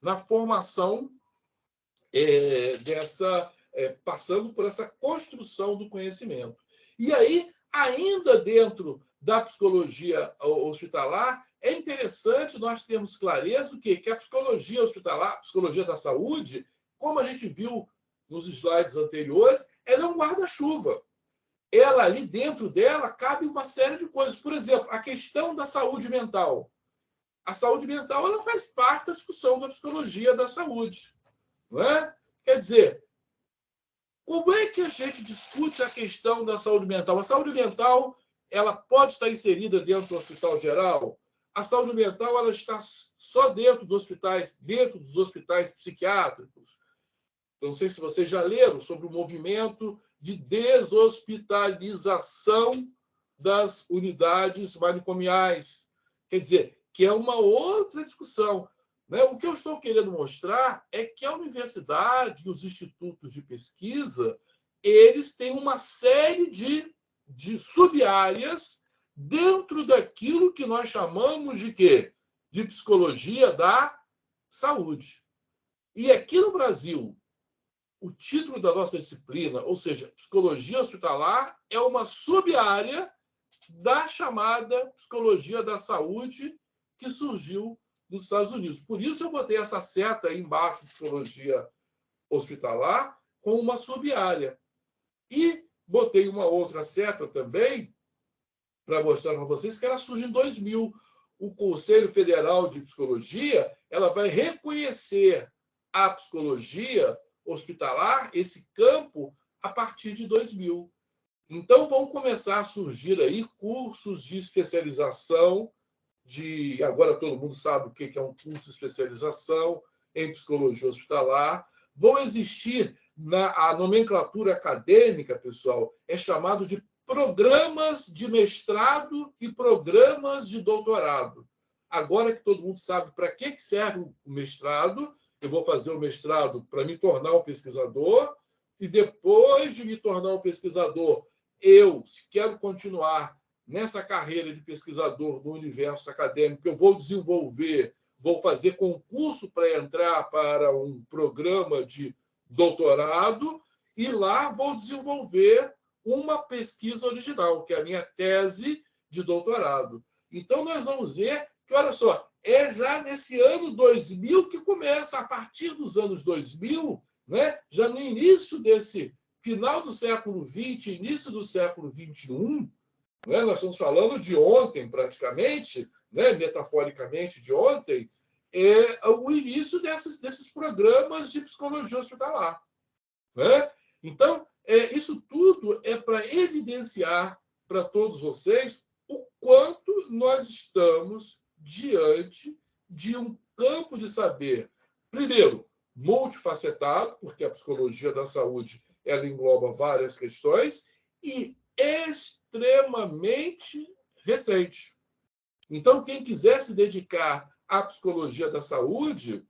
Na formação passando por essa construção do conhecimento. E aí, ainda dentro da psicologia hospitalar, é interessante nós termos clareza que a psicologia hospitalar, a psicologia da saúde, como a gente viu nos slides anteriores, ela é um guarda-chuva. Ela, ali dentro dela, cabe uma série de coisas. Por exemplo, a questão da saúde mental. A saúde mental ela faz parte da discussão da psicologia da saúde. Não é? Quer dizer, como é que a gente discute a questão da saúde mental? A saúde mental ela pode estar inserida dentro do hospital geral? A saúde mental ela está só dentro dos hospitais psiquiátricos? Não sei se vocês já leram sobre o movimento de deshospitalização das unidades manicomiais. Quer dizer, que é uma outra discussão. O que eu estou querendo mostrar é que a universidade e os institutos de pesquisa eles têm uma série de sub-áreas dentro daquilo que nós chamamos de quê? De psicologia da saúde. E aqui no Brasil, o título da nossa disciplina, ou seja, psicologia hospitalar, é uma sub-área da chamada psicologia da saúde que surgiu nos Estados Unidos. Por isso eu botei essa seta aí embaixo de psicologia hospitalar como uma sub-área. E botei uma outra seta também para mostrar para vocês que ela surge em 2000. O Conselho Federal de Psicologia ela vai reconhecer a psicologia hospitalar, esse campo, a partir de 2000. Então vão começar a surgir aí cursos de especialização agora todo mundo sabe o que é um curso de especialização em psicologia hospitalar. vão existir, a nomenclatura acadêmica, pessoal, é chamado de programas de mestrado e programas de doutorado. Agora que todo mundo sabe para que serve o mestrado, eu vou fazer o mestrado para me tornar um pesquisador, e depois de me tornar um pesquisador, se quero continuar nessa carreira de pesquisador no universo acadêmico, eu vou fazer concurso para entrar para um programa de doutorado, e lá vou desenvolver uma pesquisa original, que é a minha tese de doutorado. Então, nós vamos ver que, olha só, é já nesse ano 2000 que começa, a partir dos anos 2000, né, já no início desse final do século XX, início do século XXI, né, nós estamos falando de ontem, praticamente, né, metaforicamente de ontem, o início desses programas de psicologia hospitalar. Né? Então, isso tudo é para evidenciar para todos vocês o quanto nós estamos diante de um campo de saber, primeiro, multifacetado, porque a psicologia da saúde ela engloba várias questões, e extremamente recente. Então, quem quiser se dedicar à psicologia da saúde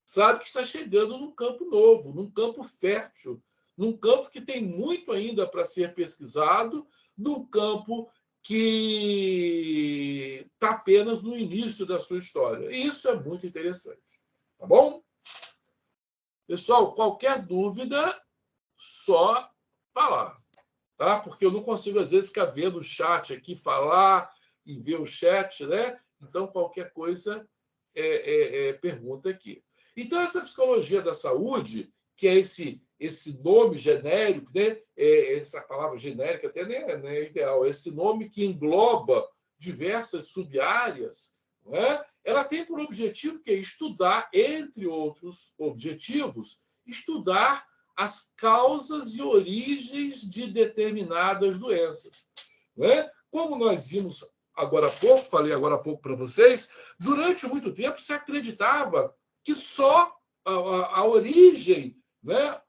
sabe que está chegando num campo novo, num campo fértil, num campo que tem muito ainda para ser pesquisado, num campo que está apenas no início da sua história. E isso é muito interessante. Tá bom? Pessoal, qualquer dúvida, só falar. Tá? Porque eu não consigo, às vezes, ficar vendo o chat aqui, falar e ver o chat, né? Então, qualquer coisa, pergunta aqui. Então, essa psicologia da saúde, que é esse nome genérico, né? Essa palavra genérica até nem é ideal, esse nome que engloba diversas sub-áreas, né? Ela tem por objetivo que é estudar, entre outros objetivos, estudar as causas e origens de determinadas doenças. Né? Como nós vimos agora há pouco, falei agora há pouco para vocês, durante muito tempo se acreditava que só a origem, né,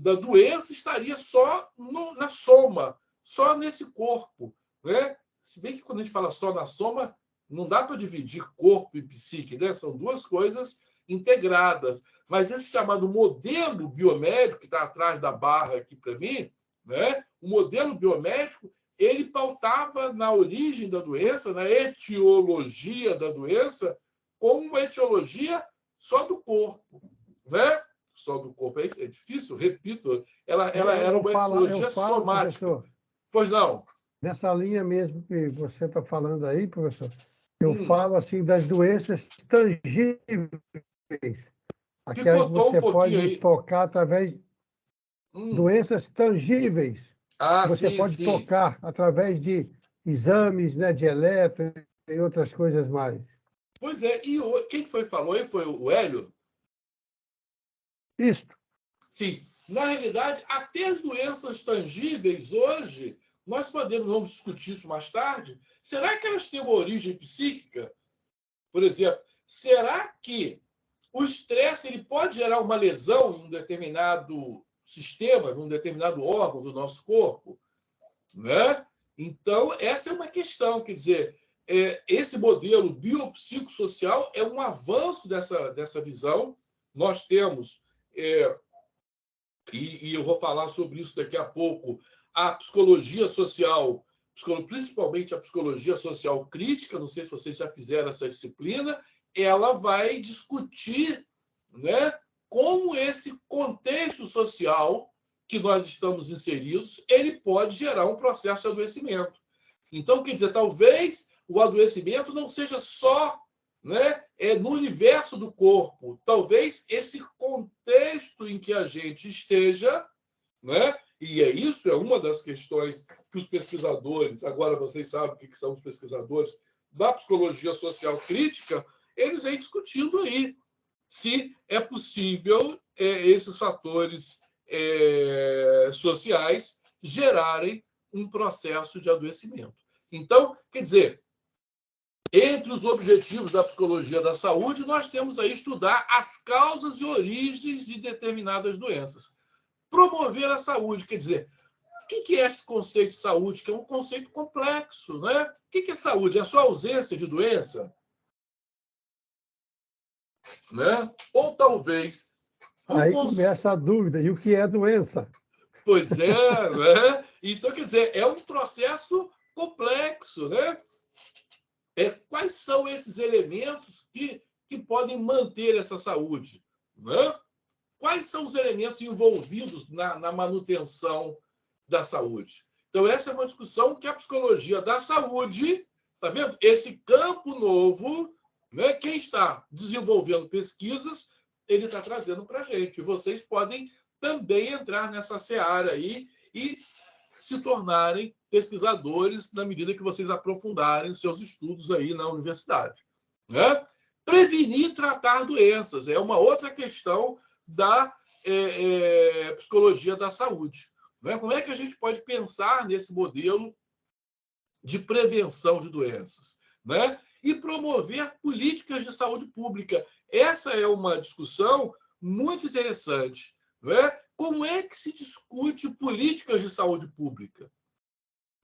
da doença estaria só na soma, só nesse corpo. Né? Se bem que quando a gente fala só na soma, não dá para dividir corpo e psique, né? São duas coisas integradas. Mas esse chamado modelo biomédico, que está atrás da barra aqui para mim, né? O modelo biomédico, ele pautava na origem da doença, na etiologia da doença, como uma etiologia só do corpo. Né? Só do corpo. É difícil, repito, ela era uma etiologia somática. Professor, pois não? Nessa linha mesmo que você está falando aí, professor, eu falo assim das doenças tangíveis, aquelas que você pode aí tocar através de doenças tangíveis. Você pode tocar através de exames, né, de eletro e outras coisas mais. Pois é, e quem falou aí foi o Hélio? Isso. Sim. Na realidade, até as doenças tangíveis hoje, nós vamos discutir isso mais tarde, será que elas têm uma origem psíquica? Por exemplo, será que o estresse ele pode gerar uma lesão em um determinado sistema, em um determinado órgão do nosso corpo? Né? Então, essa é uma questão. Quer dizer, esse modelo biopsicossocial é um avanço dessa visão. Nós temos, e eu vou falar sobre isso daqui a pouco, a psicologia social, principalmente a psicologia social crítica, não sei se vocês já fizeram essa disciplina, ela vai discutir, né, como esse contexto social que nós estamos inseridos, ele pode gerar um processo de adoecimento. Então, quer dizer, talvez o adoecimento não seja só, né, no universo do corpo, talvez esse contexto em que a gente esteja, né, e isso é uma das questões que os pesquisadores, agora vocês sabem o que são os pesquisadores da psicologia social crítica, eles vêm discutindo aí se é possível esses fatores sociais gerarem um processo de adoecimento. Então, quer dizer, Entre os objetivos da psicologia da saúde, nós temos aí estudar as causas e origens de determinadas doenças. Promover a saúde, quer dizer, o que é esse conceito de saúde? Que é um conceito complexo, né? O que é saúde? É só ausência de doença? Né? Ou talvez... Aí começa a dúvida, e o que é doença? Pois é, né? Então, quer dizer, é um processo complexo, né? Quais são esses elementos que podem manter essa saúde? Né? Quais são os elementos envolvidos na manutenção da saúde? Então, essa é uma discussão que a psicologia da saúde, tá vendo? Esse campo novo, né? Quem está desenvolvendo pesquisas, ele está trazendo para a gente. Vocês podem também entrar nessa seara aí e se tornarem pesquisadores na medida que vocês aprofundarem seus estudos aí na universidade. Né? Prevenir e tratar doenças é uma outra questão da psicologia da saúde. Né? Como é que a gente pode pensar nesse modelo de prevenção de doenças? Né? E promover políticas de saúde pública. Essa é uma discussão muito interessante. Né? Como é que se discute políticas de saúde pública?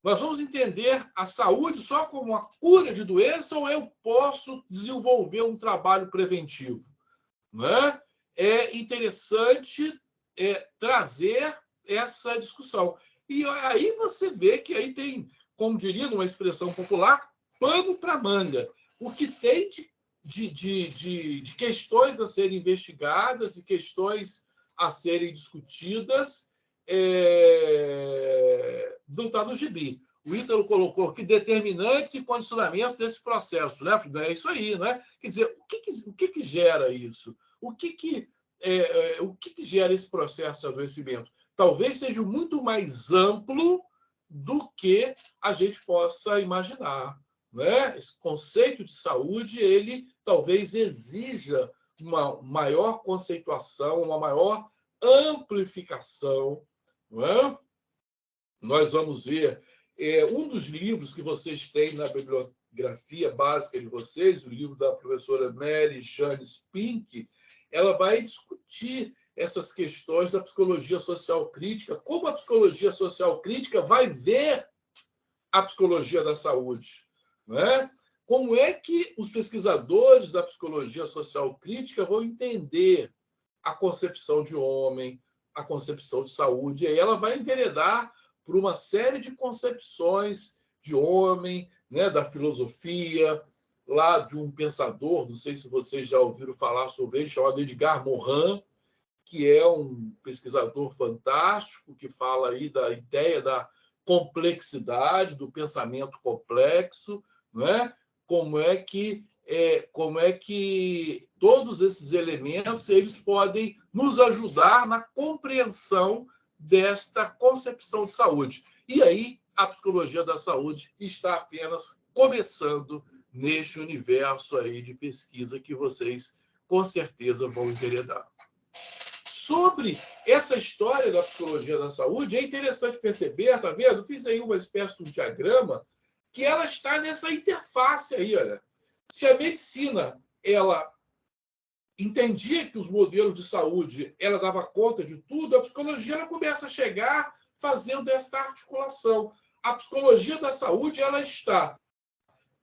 Nós vamos entender a saúde só como uma cura de doença ou eu posso desenvolver um trabalho preventivo? Né? É interessante trazer essa discussão. E aí você vê que aí tem, como diria numa expressão popular, pano para manga. O que tem de questões a serem investigadas e questões a serem discutidas não está no gibi. O Ítalo colocou que determinantes e condicionamentos desse processo, né? É isso aí, né? Quer dizer, o que gera isso? O que gera esse processo de adoecimento? Talvez seja muito mais amplo do que a gente possa imaginar, né? Esse conceito de saúde, ele talvez exija uma maior conceituação, uma maior amplificação, não é? Nós vamos ver um dos livros que vocês têm na bibliografia básica de vocês, o livro da professora Mary Jane Spink, ela vai discutir essas questões da psicologia social crítica, como a psicologia social crítica vai ver a psicologia da saúde, não é? Como é que os pesquisadores da psicologia social crítica vão entender a concepção de homem, a concepção de saúde, e aí ela vai enveredar por uma série de concepções de homem, né, da filosofia, lá de um pensador, não sei se vocês já ouviram falar sobre ele, chamado Edgar Morin, que é um pesquisador fantástico, que fala aí da ideia da complexidade, do pensamento complexo, não é? Como é que todos esses elementos eles podem nos ajudar na compreensão desta concepção de saúde. E aí a psicologia da saúde está apenas começando neste universo aí de pesquisa que vocês com certeza vão enveredar. Sobre essa história da psicologia da saúde, é interessante perceber, tá vendo? Eu fiz aí uma espécie de um diagrama que ela está nessa interface aí, olha. Se a medicina, ela entendia que os modelos de saúde, ela dava conta de tudo, a psicologia ela começa a chegar fazendo essa articulação. A psicologia da saúde, ela está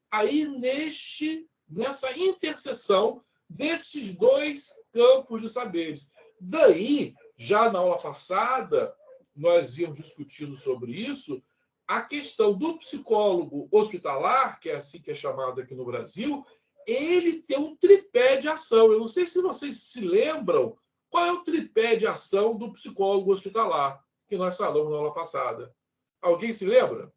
aí nessa interseção desses dois campos de saberes. Daí, já na aula passada, nós vimos discutindo sobre isso, a questão do psicólogo hospitalar, que é assim que é chamado aqui no Brasil, ele tem um tripé de ação. Eu não sei se vocês se lembram qual é o tripé de ação do psicólogo hospitalar, que nós falamos na aula passada. Alguém se lembra?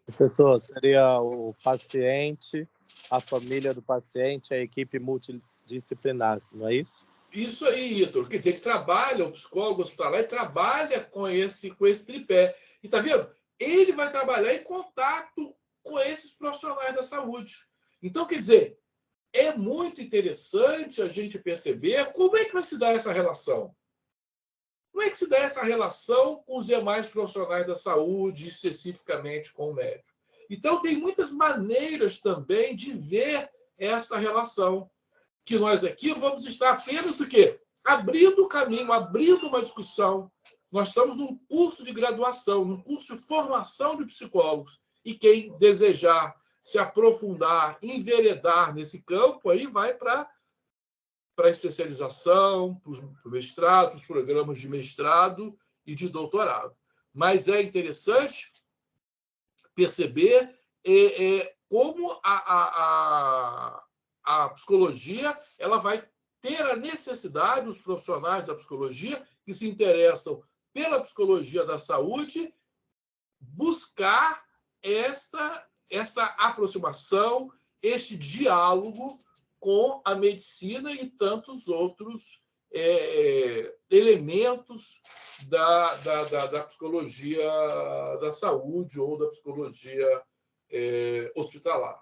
Professor, seria o paciente, a família do paciente, a equipe multidisciplinar, não é isso? Isso aí, Ítalo. Quer dizer, que trabalha, o psicólogo hospitalar trabalha com esse tripé. E tá vendo? Ele vai trabalhar em contato com esses profissionais da saúde. Então, quer dizer, é muito interessante a gente perceber como é que vai se dar essa relação. Como é que se dá essa relação com os demais profissionais da saúde, especificamente com o médico? Então, tem muitas maneiras também de ver essa relação, que nós aqui vamos estar apenas o quê? Abrindo o caminho, abrindo uma discussão. Nós estamos num curso de graduação, num curso de formação de psicólogos, e quem desejar se aprofundar, enveredar nesse campo, aí vai para a especialização, para o mestrado, para os programas de mestrado e de doutorado. Mas é interessante perceber como a psicologia ela vai ter a necessidade, os profissionais da psicologia que se interessam pela psicologia da saúde, buscar essa aproximação, este diálogo com a medicina e tantos outros elementos da psicologia da saúde ou da psicologia hospitalar.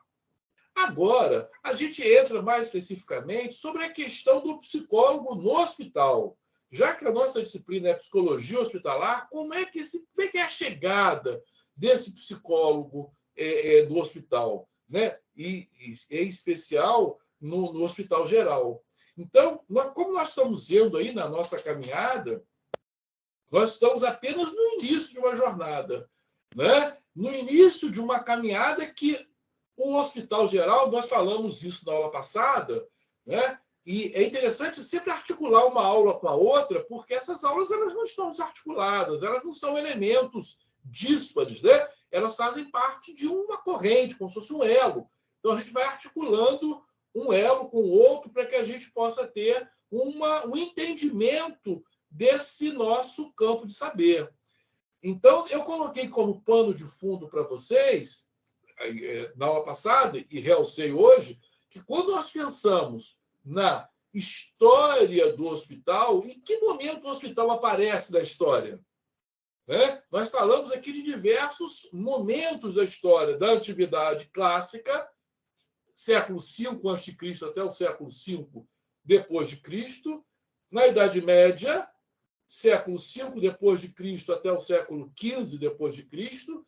Agora, a gente entra mais especificamente sobre a questão do psicólogo no hospital. Já que a nossa disciplina é psicologia hospitalar, como é que é a chegada desse psicólogo do hospital, né? E em especial no hospital geral. Então, como nós estamos vendo aí na nossa caminhada, nós estamos apenas no início de uma jornada, né? No início de uma caminhada que o hospital geral, nós falamos isso na aula passada, né? E é interessante sempre articular uma aula com a outra, porque essas aulas elas não estão desarticuladas, elas não são elementos díspares, né? Elas fazem parte de uma corrente, como se fosse um elo. Então, a gente vai articulando um elo com o outro para que a gente possa ter um entendimento desse nosso campo de saber. Então, eu coloquei como pano de fundo para vocês, na aula passada, e realcei hoje, que quando nós pensamos na história do hospital, em que momento o hospital aparece na história? Nós falamos aqui de diversos momentos da história, da Antiguidade Clássica, século V a.C. até o século V depois de Cristo, na Idade Média, século V depois de Cristo até o século XV depois de Cristo,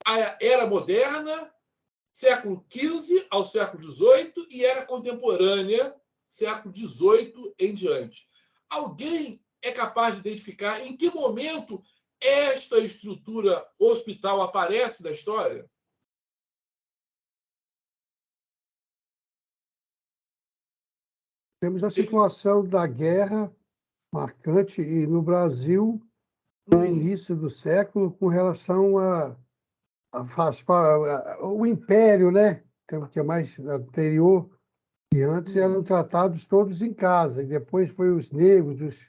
a Era Moderna, século XV ao século XVIII, e Era Contemporânea, século XVIII em diante. Alguém é capaz de identificar em que momento esta estrutura hospital aparece na história? Temos a situação da guerra marcante e no Brasil, no início do século, com relação o Império, né? Que é mais anterior, e antes eram tratados todos em casa, e depois foi os negros,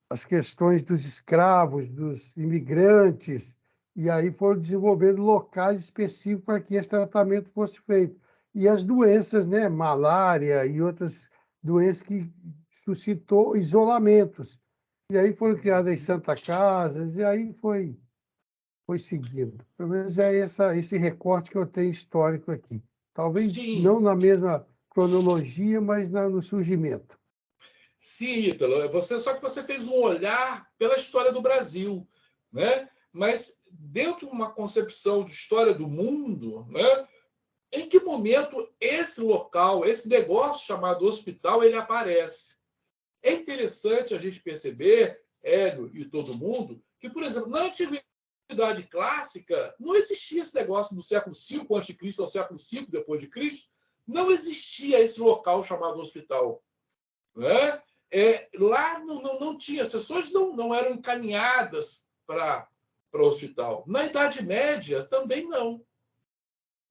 as questões dos escravos, dos imigrantes, e aí foram desenvolvendo locais específicos para que esse tratamento fosse feito. E as doenças, né? Malária e outras doenças que suscitou isolamentos. E aí foram criadas as Santa Casas, e aí foi seguindo. Pelo menos é esse recorte que eu tenho histórico aqui. Talvez não na mesma cronologia, mas no surgimento. Sim, Ítalo. Só que você fez um olhar pela história do Brasil, né? Mas dentro de uma concepção de história do mundo, né? Em que momento esse local, esse negócio chamado hospital, ele aparece? É interessante a gente perceber, Hélio e todo mundo, que, por exemplo, na Antiguidade Clássica, não existia esse negócio do século V a.C. ao século V depois de Cristo, não existia esse local chamado hospital. Né? Lá não tinha, as pessoas não eram encaminhadas para o hospital. Na Idade Média, também não.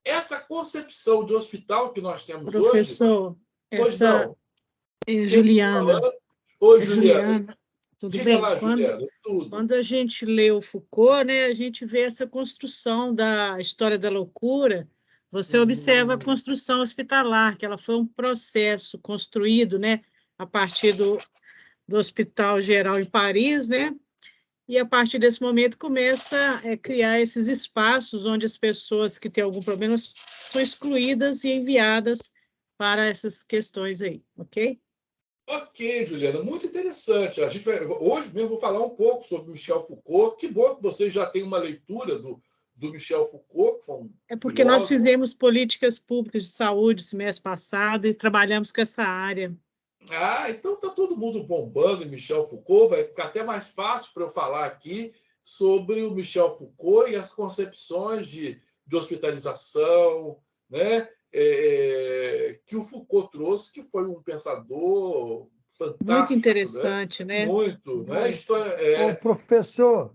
Essa concepção de hospital que nós temos Professor, hoje... Professor, Juliana. Oi, Juliana. Tudo Diga bem? lá, Juliana, tudo. Quando a gente lê o Foucault, né, a gente vê essa construção da história da loucura, você observa a construção hospitalar, que ela foi um processo construído, né, a partir do Hospital Geral em Paris, né, e a partir desse momento começa a criar esses espaços onde as pessoas que têm algum problema são excluídas e enviadas para essas questões aí, ok? Ok, Juliana, muito interessante. Hoje mesmo vou falar um pouco sobre Michel Foucault. Que bom que vocês já têm uma leitura do Michel Foucault, que foi um É porque nós filósofo. fizemos políticas públicas de saúde semestre passado e trabalhamos com essa área. Então está todo mundo bombando em Michel Foucault. Vai ficar até mais fácil para eu falar aqui sobre o Michel Foucault e as concepções de hospitalização, né? Que o Foucault trouxe, que foi um pensador fantástico. Muito interessante, né? Muito. Né? História, Ô, professor.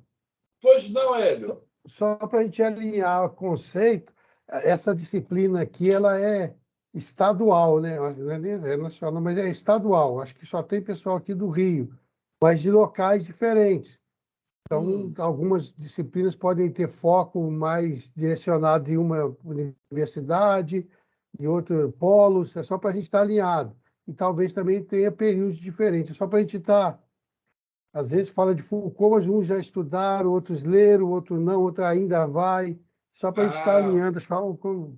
Pois não, Hélio. Só para a gente alinhar o conceito, essa disciplina aqui ela é estadual, né? Não é nacional, mas é estadual. Acho que só tem pessoal aqui do Rio, mas de locais diferentes. Então, algumas disciplinas podem ter foco mais direcionado em uma universidade, em outro polos, é só para a gente estar alinhado. E talvez também tenha períodos diferentes, é só para a gente estar... Às vezes fala de Foucault, mas uns já estudaram, outros leram, outros não, outro ainda vai, só para a gente estar alinhando como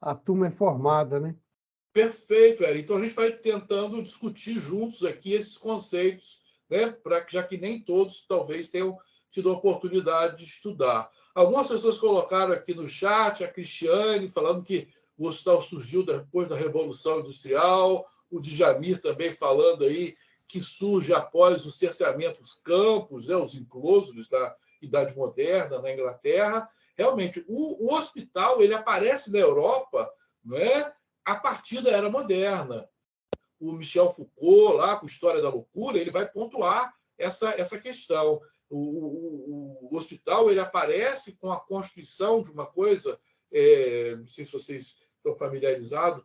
a turma é formada, né? Perfeito, Hélio. Então, a gente vai tentando discutir juntos aqui esses conceitos, né? Já que nem todos, talvez, tenham tido a oportunidade de estudar. Algumas pessoas colocaram aqui no chat, a Cristiane, falando que o hospital surgiu depois da Revolução Industrial, o Djamir também falando aí que surge após o cerceamento dos campos, né, os enclosures da Idade Moderna na Inglaterra. Realmente, o hospital ele aparece na Europa, não é? A partir da Era Moderna. O Michel Foucault, lá com História da Loucura, ele vai pontuar essa questão. O hospital ele aparece com a constituição de uma coisa, não sei se vocês estão familiarizados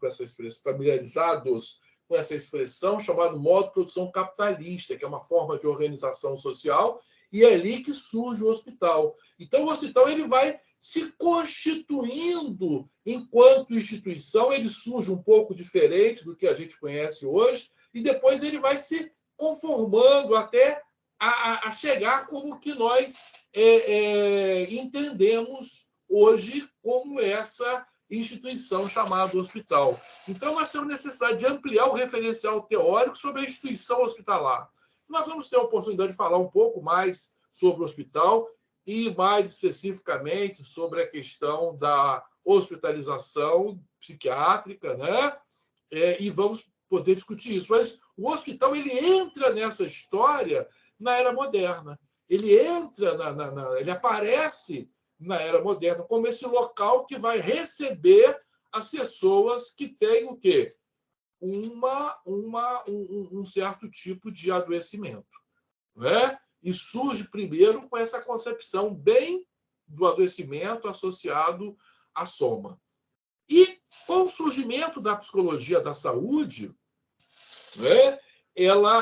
com essa expressão, chamada modo de produção capitalista, que é uma forma de organização social, e é ali que surge o hospital. Então, o hospital ele vai se constituindo enquanto instituição, ele surge um pouco diferente do que a gente conhece hoje, e depois ele vai se conformando até a chegar como o que nós entendemos hoje como essa instituição chamada hospital. Então, nós temos necessidade de ampliar o referencial teórico sobre a instituição hospitalar. Nós vamos ter a oportunidade de falar um pouco mais sobre o hospital e, mais especificamente, sobre a questão da hospitalização psiquiátrica, né? E vamos poder discutir isso. Mas o hospital ele entra nessa história na Era Moderna. Ele entra, ele aparece na Era Moderna como esse local que vai receber as pessoas que têm o quê? Um certo tipo de adoecimento. Né? E surge primeiro com essa concepção bem do adoecimento associado à soma. E com o surgimento da psicologia da saúde, né,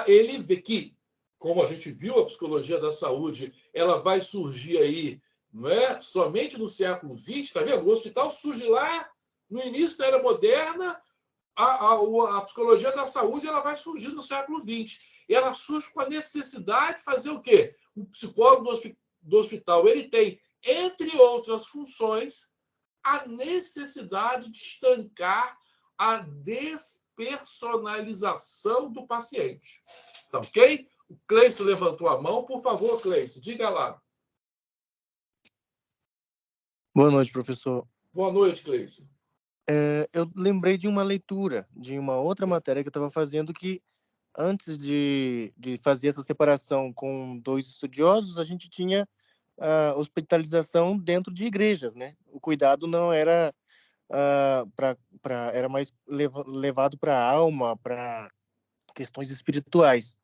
ele vê que, como a gente viu, a psicologia da saúde ela vai surgir aí, não é? Somente no século XX, está vendo? O hospital surge lá no início da Era Moderna, a psicologia da saúde ela vai surgir no século XX. E ela surge com a necessidade de fazer o quê? O psicólogo do hospital ele tem, entre outras funções, a necessidade de estancar a despersonalização do paciente. Tá ok? O Cleiton levantou a mão. Por favor, Cleiton, diga lá. Boa noite, professor. Boa noite, Cleiton. Eu lembrei de uma leitura de uma outra matéria que eu estava fazendo que, antes de fazer essa separação com dois estudiosos, a gente tinha a hospitalização dentro de igrejas, né? O cuidado não era era mais levado para a alma, para questões espirituais.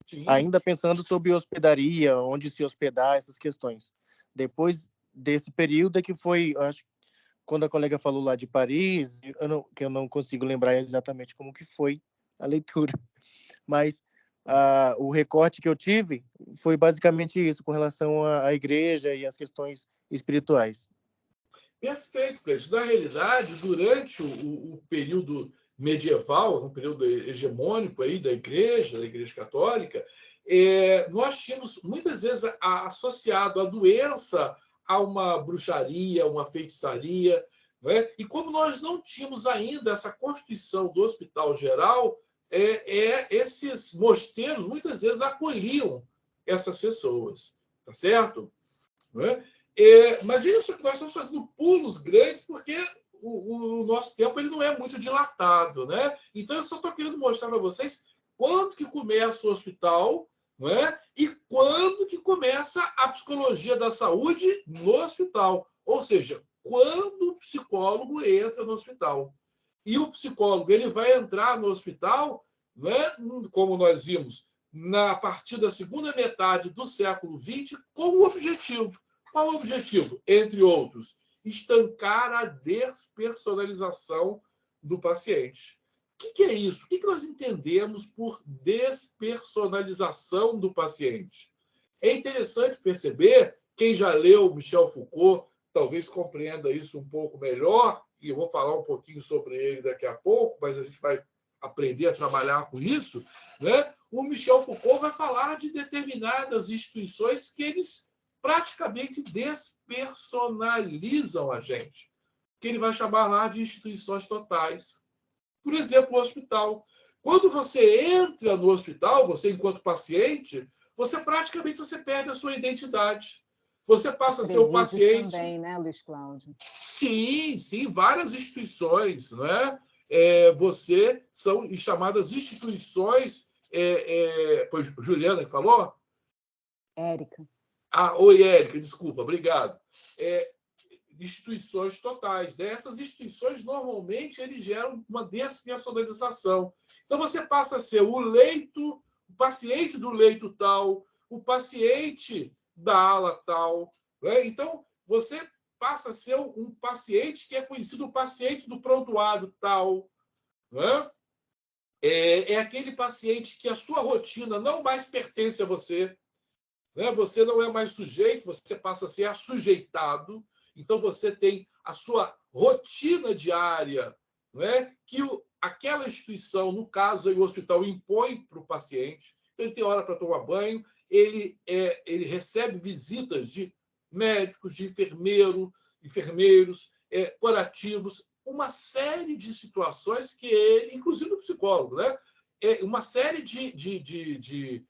Sim. Ainda pensando sobre hospedaria, onde se hospedar, essas questões. Depois desse período é que foi, acho, quando a colega falou lá de Paris, que eu não consigo lembrar exatamente como que foi a leitura, mas o recorte que eu tive foi basicamente isso, com relação à igreja e às questões espirituais. Perfeito, Cleiton. Na realidade, durante o período medieval, um período hegemônico aí da Igreja Católica, nós tínhamos muitas vezes associado a doença a uma bruxaria, uma feitiçaria, né? E como nós não tínhamos ainda essa constituição do Hospital Geral, esses mosteiros muitas vezes acolhiam essas pessoas, tá certo? Né? Mas isso que nós estamos fazendo pulos grandes porque o nosso tempo ele não é muito dilatado, né? Então eu só estou querendo mostrar para vocês quando que começa o hospital, né? E quando que começa a psicologia da saúde no hospital, ou seja, quando o psicólogo entra no hospital. E o psicólogo ele vai entrar no hospital, né? Como nós vimos, a partir da segunda metade do século XX, com o objetivo. Qual o objetivo? Entre outros, estancar a despersonalização do paciente. O que é isso? O que nós entendemos por despersonalização do paciente? É interessante perceber, quem já leu Michel Foucault talvez compreenda isso um pouco melhor, e eu vou falar um pouquinho sobre ele daqui a pouco, mas a gente vai aprender a trabalhar com isso, né? O Michel Foucault vai falar de determinadas instituições que eles praticamente despersonalizam a gente, que ele vai chamar lá de instituições totais. Por exemplo, o hospital. Quando você entra no hospital, você enquanto paciente, você praticamente perde a sua identidade. Você passa a ser o paciente. Também, né, Luiz Cláudio? Sim, várias instituições, né? São chamadas instituições. Foi Juliana que falou? Érica. Oi, Érica, desculpa, obrigado. Instituições totais. Né? Essas instituições, normalmente, eles geram uma despersonalização. Então, você passa a ser o paciente do leito tal, o paciente da ala tal. Né? Então, você passa a ser um paciente que é conhecido o paciente do prontuário tal. Né? É aquele paciente que a sua rotina não mais pertence a você. Né? Você não é mais sujeito, você passa a ser assujeitado. Então, você tem a sua rotina diária, né? Que aquela instituição, no caso, o hospital, impõe para o paciente. Então, ele tem hora para tomar banho, ele recebe visitas de médicos, de enfermeiros, curativos, uma série de situações que ele, inclusive o psicólogo, né? Uma série de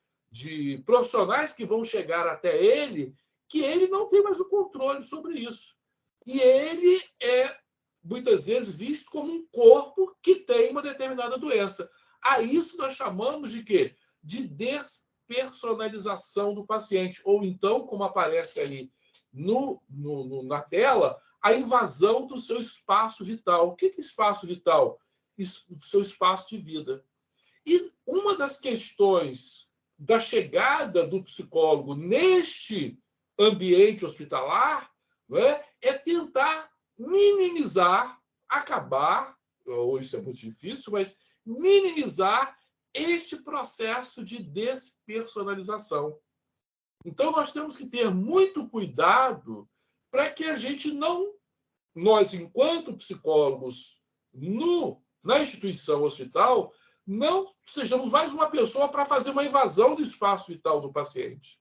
profissionais que vão chegar até ele, que ele não tem mais o controle sobre isso. E ele é, muitas vezes, visto como um corpo que tem uma determinada doença. A isso nós chamamos de quê? De despersonalização do paciente. Ou então, como aparece aí na tela, a invasão do seu espaço vital. O que é espaço vital? Do seu espaço de vida. E uma das questões da chegada do psicólogo neste ambiente hospitalar, né, é tentar minimizar, acabar, ou isso é muito difícil, mas minimizar este processo de despersonalização. Então, nós temos que ter muito cuidado para que a gente nós, enquanto psicólogos, na instituição hospital, não sejamos mais uma pessoa para fazer uma invasão do espaço vital do paciente.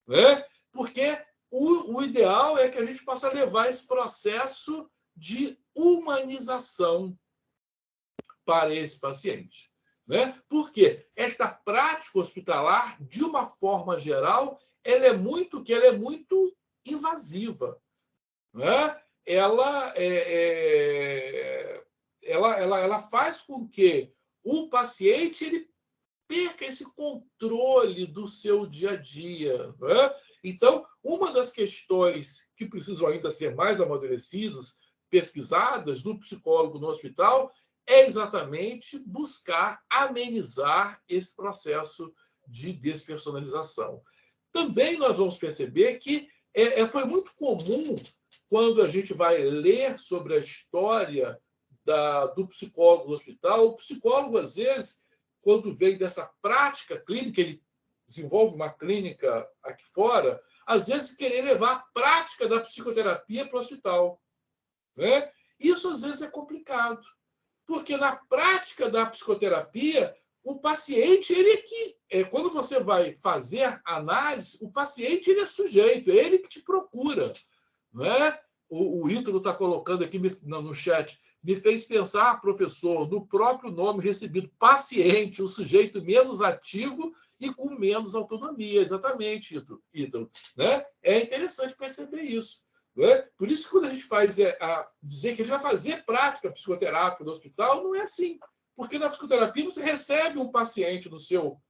Né? Porque o ideal é que a gente possa levar esse processo de humanização para esse paciente. Né? Porque esta prática hospitalar, de uma forma geral, ela é muito invasiva. Né? Ela faz com que o paciente ele perca esse controle do seu dia a dia. Né? Então, uma das questões que precisam ainda ser mais amadurecidas, pesquisadas do psicólogo no hospital, é exatamente buscar amenizar esse processo de despersonalização. Também nós vamos perceber que foi muito comum, quando a gente vai ler sobre a história do psicólogo no hospital, o psicólogo, às vezes, quando vem dessa prática clínica, ele desenvolve uma clínica aqui fora, às vezes querer levar a prática da psicoterapia para o hospital. Né? Isso, às vezes, é complicado, porque na prática da psicoterapia, o paciente, quando você vai fazer análise, o paciente ele é sujeito, é ele que te procura. Né? o Ítalo está colocando aqui no chat, me fez pensar, professor, no próprio nome recebido, paciente, o sujeito menos ativo e com menos autonomia. Exatamente, Ítalo. Né? É interessante perceber isso. Né? Por isso que quando a gente faz dizer que a gente vai fazer prática psicoterápica no hospital, não é assim. Porque na psicoterapia você recebe um paciente no seu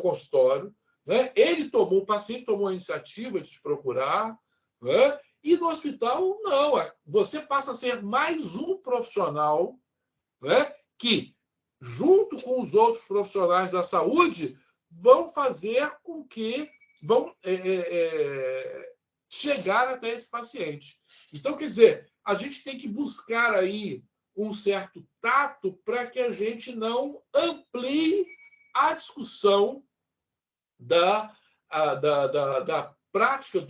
consultório, né? O paciente tomou a iniciativa de te procurar, né? E no hospital, não. Você passa a ser mais um profissional, né? Que, junto com os outros profissionais da saúde, vão fazer com que vão chegar até esse paciente. Então, quer dizer, a gente tem que buscar aí um certo tato para que a gente não amplie a discussão da prática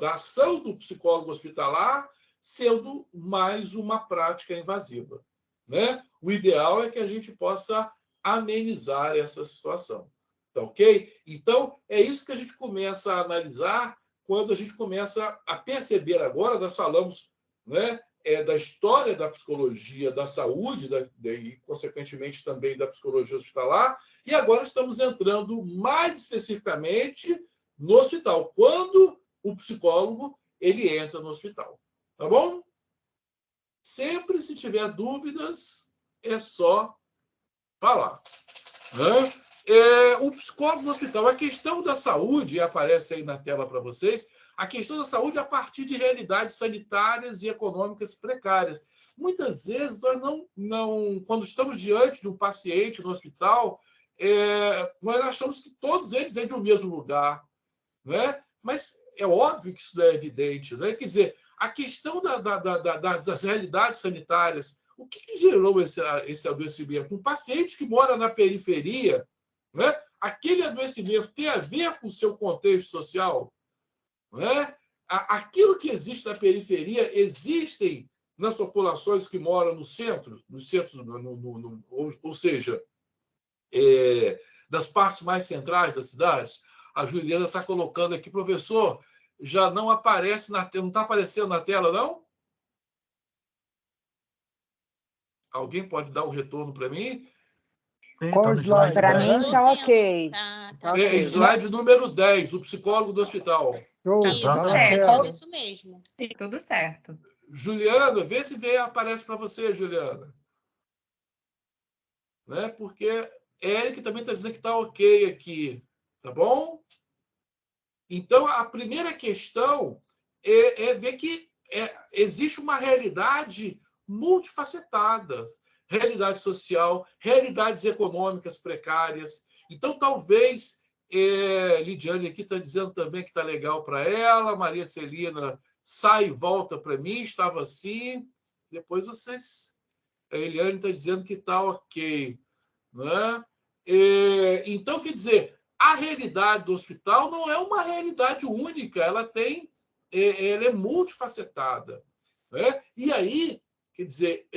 da ação do psicólogo hospitalar sendo mais uma prática invasiva. Né? O ideal é que a gente possa amenizar essa situação. Tá ok? Então, é isso que a gente começa a analisar quando a gente começa a perceber agora, nós falamos, né, da história da psicologia da saúde e, consequentemente, também da psicologia hospitalar, e agora estamos entrando mais especificamente no hospital, quando o psicólogo ele entra no hospital. Tá bom? Sempre, se tiver dúvidas, é só falar. Né? O psicólogo no hospital, a questão da saúde, aparece aí na tela para vocês, a questão da saúde a partir de realidades sanitárias e econômicas precárias. Muitas vezes, nós não quando estamos diante de um paciente no hospital, nós achamos que todos eles vêm de um mesmo lugar. Né? Mas é óbvio que isso não é evidente. Né? Quer dizer, a questão das realidades sanitárias, o que gerou esse adoecimento? Um paciente que mora na periferia, né? Aquele adoecimento tem a ver com o seu contexto social? Né? Aquilo que existe na periferia existem nas populações que moram no centro, nos centros, ou seja, das partes mais centrais das cidades. A Juliana está colocando aqui, professor, já não aparece na tela, não está aparecendo na tela, não? Alguém pode dar um retorno para mim? Qual slide? Para mim está ok. Slide número 10, o psicólogo do hospital. Tudo certo. Isso mesmo. Tudo certo. Juliana, vê se aparece para você, Juliana. Né? Porque Eric também está dizendo que está ok aqui. Tá bom? Então, a primeira questão é ver que existe uma realidade multifacetada. Realidade social, realidades econômicas precárias. Então, talvez, Lidiane aqui está dizendo também que está legal para ela, Maria Celina sai e volta para mim, estava assim. Depois vocês... A Eliane está dizendo que está ok. Né? Então, quer dizer, a realidade do hospital não é uma realidade única, ela é multifacetada. Né? E aí, quer dizer,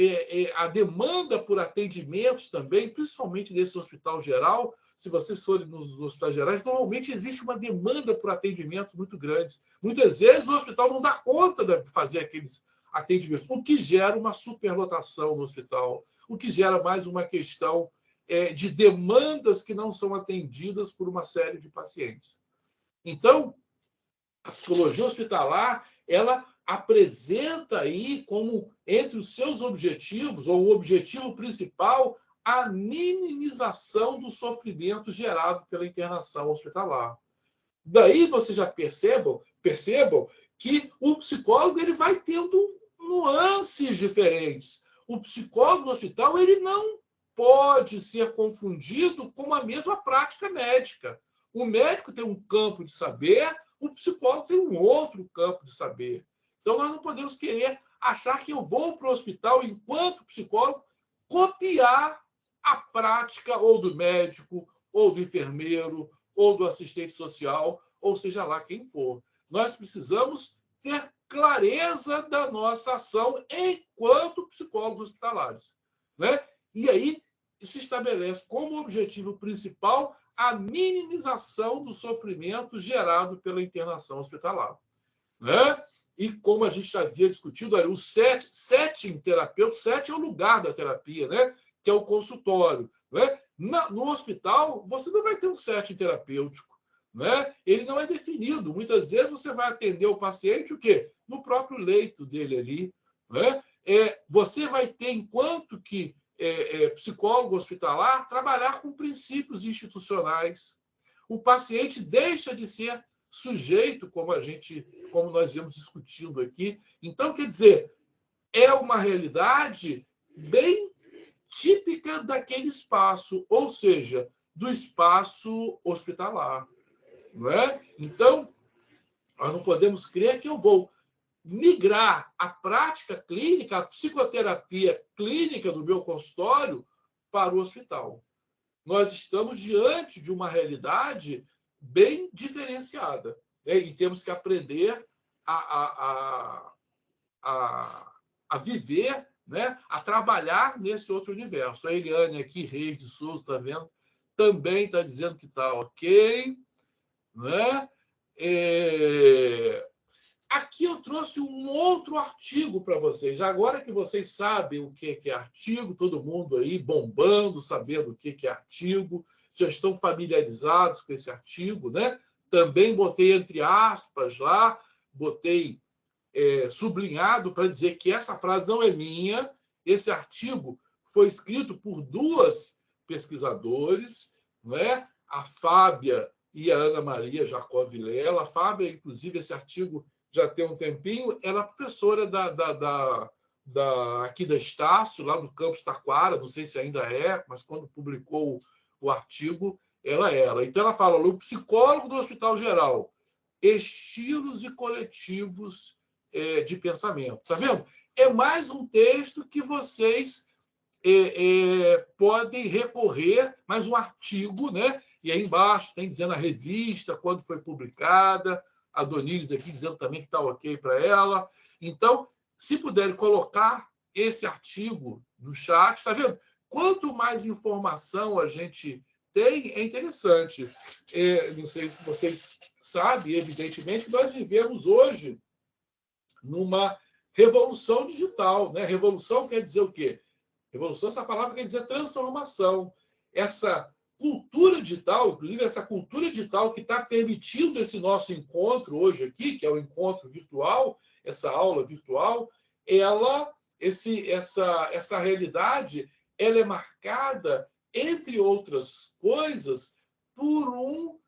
a demanda por atendimentos também, principalmente nesse hospital geral, se vocês forem nos hospitais gerais, normalmente existe uma demanda por atendimentos muito grandes. Muitas vezes o hospital não dá conta de fazer aqueles atendimentos, o que gera uma superlotação no hospital, o que gera mais uma questão de demandas que não são atendidas por uma série de pacientes. Então, a psicologia hospitalar, ela apresenta aí como, entre os seus objetivos, ou o objetivo principal, a minimização do sofrimento gerado pela internação hospitalar. Daí vocês já percebam que o psicólogo ele vai tendo nuances diferentes. O psicólogo no hospital ele não pode ser confundido com a mesma prática médica. O médico tem um campo de saber, o psicólogo tem um outro campo de saber. Então, nós não podemos querer achar que eu vou para o hospital, enquanto psicólogo, copiar a prática ou do médico, ou do enfermeiro, ou do assistente social, ou seja lá quem for. Nós precisamos ter clareza da nossa ação enquanto psicólogos hospitalares. Né? E aí se estabelece como objetivo principal a minimização do sofrimento gerado pela internação hospitalar. Né? E como a gente já havia discutido, o setting terapêutico, setting é o lugar da terapia, né? Que é o consultório. Né? No hospital, você não vai ter um setting terapêutico. Né? Ele não é definido. Muitas vezes você vai atender o paciente o quê? No próprio leito dele ali. Né? Você vai ter, enquanto que psicólogo hospitalar, trabalhar com princípios institucionais. O paciente deixa de ser sujeito, como nós viemos discutindo aqui. Então, quer dizer, é uma realidade bem típica daquele espaço, ou seja, do espaço hospitalar. Não é? Então, nós não podemos crer que eu vou migrar a prática clínica, a psicoterapia clínica do meu consultório para o hospital. Nós estamos diante de uma realidade bem diferenciada, né? E temos que aprender a viver, né? A trabalhar nesse outro universo. A Eliane aqui, Reis de Souza, está vendo? Também está dizendo que está ok. Né? Aqui eu trouxe um outro artigo para vocês. Agora que vocês sabem o que é artigo, todo mundo aí bombando, sabendo o que é artigo, já estão familiarizados com esse artigo, né? Também botei entre aspas lá, botei sublinhado para dizer que essa frase não é minha. Esse artigo foi escrito por duas pesquisadores, não é? A Fábia e a Ana Maria Jacob Vilela. A Fábia, inclusive, esse artigo já tem um tempinho, ela é professora aqui da Estácio, lá do campus Taquara, não sei se ainda é, mas quando publicou o artigo, ela era. Então, ela fala, o psicólogo do Hospital Geral, estilos e coletivos de pensamento. Está vendo? É mais um texto que vocês podem recorrer, mais um artigo, né? E aí embaixo tem dizendo a revista, quando foi publicada, a Donilis aqui dizendo também que está ok para ela. Então, se puderem colocar esse artigo no chat, está vendo? Quanto mais informação a gente tem, é interessante. Não sei se vocês sabem, evidentemente, que nós vivemos hoje numa revolução digital. Né? Revolução quer dizer o quê? Revolução, essa palavra quer dizer transformação. Essa cultura digital, inclusive essa cultura digital que está permitindo esse nosso encontro hoje aqui, que é o encontro virtual, essa aula virtual, essa realidade ela é marcada, entre outras coisas, por um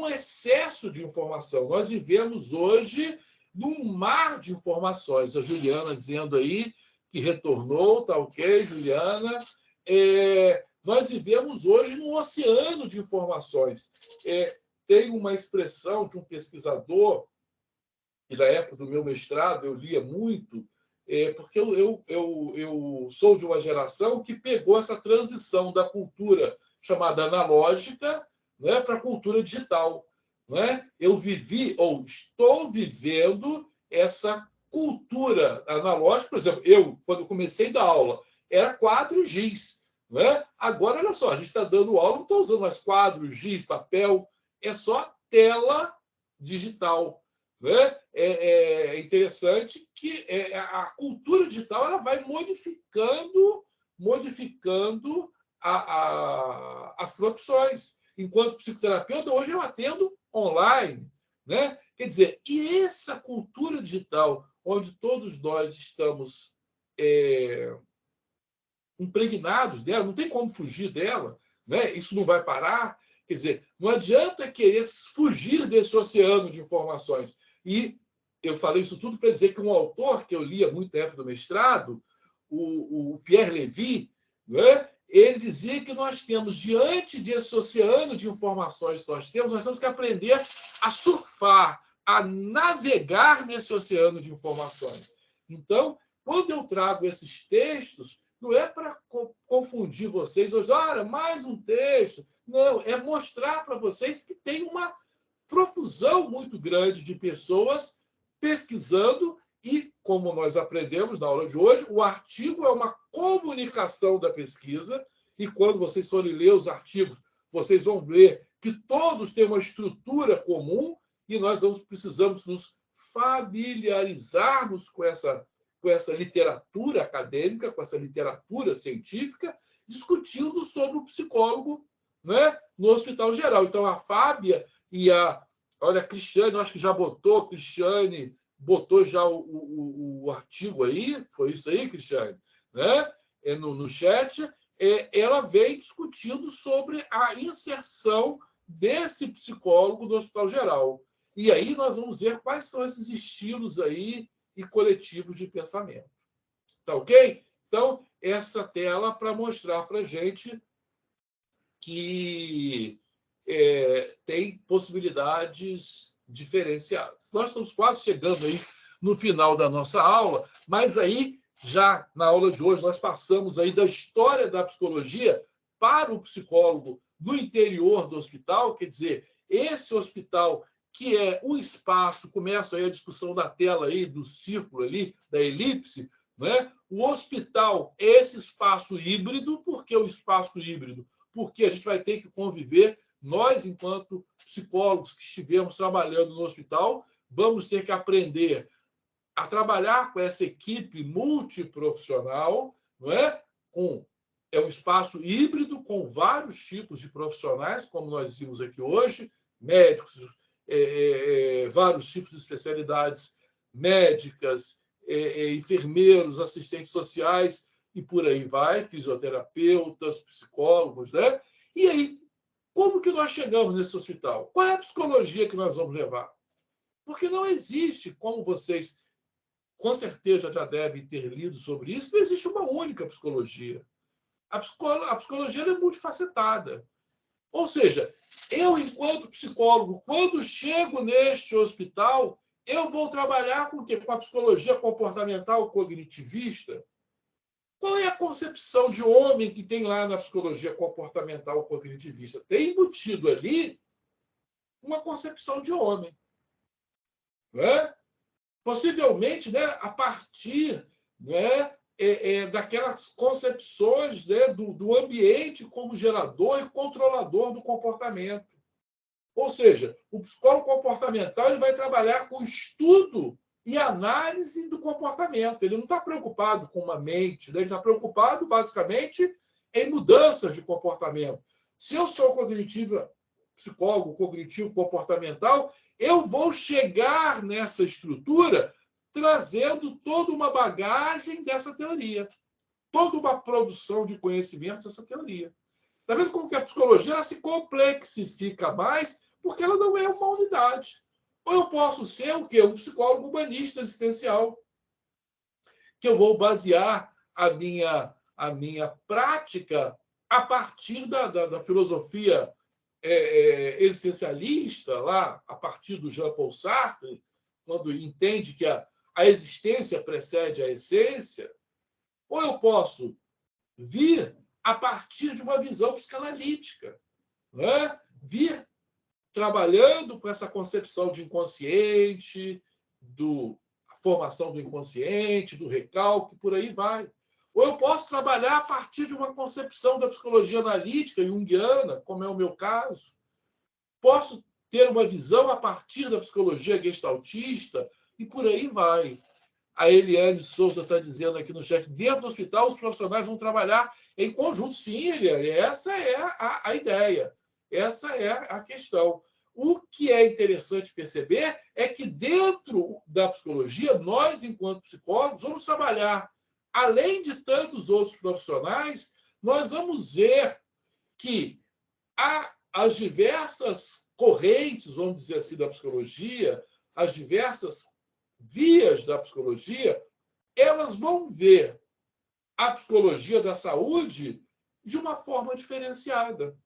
excesso de informação. Nós vivemos hoje num mar de informações. A Juliana dizendo aí que retornou, tá ok, Juliana. Nós vivemos hoje num oceano de informações. Tem uma expressão de um pesquisador, que na época do meu mestrado eu lia muito, porque eu sou de uma geração que pegou essa transição da cultura chamada analógica, né, para a cultura digital. Né? Eu vivi, ou estou vivendo, essa cultura analógica. Por exemplo, eu, quando comecei a dar aula, era quadro giz. Né? Agora, olha só, a gente está dando aula, não está usando mais quadro, giz, papel, é só tela digital. Né? É interessante que a cultura digital ela vai modificando as profissões. Enquanto psicoterapeuta, hoje eu atendo online. Né? Quer dizer, e essa cultura digital, onde todos nós estamos impregnados dela, não tem como fugir dela, né? Isso não vai parar. Quer dizer, não adianta querer fugir desse oceano de informações. E eu falei isso tudo para dizer que um autor que eu li há muito tempo do mestrado, o Pierre Levy, né? Ele dizia que nós temos, diante desse oceano de informações que nós temos que aprender a surfar, a navegar nesse oceano de informações. Então, quando eu trago esses textos, não é para confundir vocês, olha, mais um texto. Não, é mostrar para vocês que tem uma profusão muito grande de pessoas pesquisando e, como nós aprendemos na aula de hoje, o artigo é uma comunicação da pesquisa e quando vocês forem ler os artigos, vocês vão ver que todos têm uma estrutura comum e nós precisamos nos familiarizarmos com essa literatura acadêmica, com essa literatura científica, discutindo sobre o psicólogo, né, no Hospital Geral. Então, a Fábia e olha, a Cristiane, eu acho que já botou, Cristiane botou já o artigo aí, foi isso aí, Cristiane, né? No chat, ela vem discutindo sobre a inserção desse psicólogo no Hospital Geral. E aí nós vamos ver quais são esses estilos aí e coletivos de pensamento. Tá ok? Então, essa tela para mostrar para a gente que tem possibilidades diferenciadas. Nós estamos quase chegando aí no final da nossa aula, mas aí, já na aula de hoje, nós passamos aí da história da psicologia para o psicólogo no interior do hospital, quer dizer, esse hospital que é um espaço, começa aí a discussão da tela aí, do círculo ali, da elipse, né? O hospital é esse espaço híbrido. Por que o espaço híbrido? Porque a gente vai ter que conviver, nós, enquanto psicólogos que estivemos trabalhando no hospital, vamos ter que aprender a trabalhar com essa equipe multiprofissional, não é? É um espaço híbrido com vários tipos de profissionais, como nós vimos aqui hoje, médicos, vários tipos de especialidades médicas, enfermeiros, assistentes sociais e por aí vai, fisioterapeutas, psicólogos, né? E aí, como que nós chegamos nesse hospital? Qual é a psicologia que nós vamos levar? Porque não existe, como vocês com certeza já devem ter lido sobre isso, não existe uma única psicologia. A psicologia é multifacetada. Ou seja, eu, enquanto psicólogo, quando chego neste hospital, eu vou trabalhar com o quê? Com a psicologia comportamental cognitivista. Qual é a concepção de homem que tem lá na psicologia comportamental cognitivista? Tem embutido ali uma concepção de homem. Não é? Possivelmente, né, a partir, né, daquelas concepções, né, do ambiente como gerador e controlador do comportamento. Ou seja, o psicólogo comportamental ele vai trabalhar com estudo e análise do comportamento. Ele não está preocupado com uma mente, né? Ele está preocupado, basicamente, em mudanças de comportamento. Se eu sou psicólogo cognitivo comportamental, eu vou chegar nessa estrutura trazendo toda uma bagagem dessa teoria, toda uma produção de conhecimento dessa teoria. Está vendo como que a psicologia ela se complexifica mais porque ela não é uma unidade. Ou eu posso ser o quê? Um psicólogo humanista existencial, que eu vou basear a minha prática a partir da filosofia existencialista, lá, a partir do Jean-Paul Sartre, quando entende que a existência precede a essência. Ou eu posso vir a partir de uma visão psicanalítica, né? Vir trabalhando com essa concepção de inconsciente, a formação do inconsciente, do recalque, por aí vai. Ou eu posso trabalhar a partir de uma concepção da psicologia analítica junguiana, como é o meu caso. Posso ter uma visão a partir da psicologia gestaltista e por aí vai. A Eliane Souza está dizendo aqui no chat, dentro do hospital os profissionais vão trabalhar em conjunto. Sim, Eliane, essa é a ideia. Essa é a questão. O que é interessante perceber é que dentro da psicologia, nós, enquanto psicólogos, vamos trabalhar, além de tantos outros profissionais, nós vamos ver que as diversas correntes, vamos dizer assim, da psicologia, as diversas vias da psicologia, elas vão ver a psicologia da saúde de uma forma diferenciada.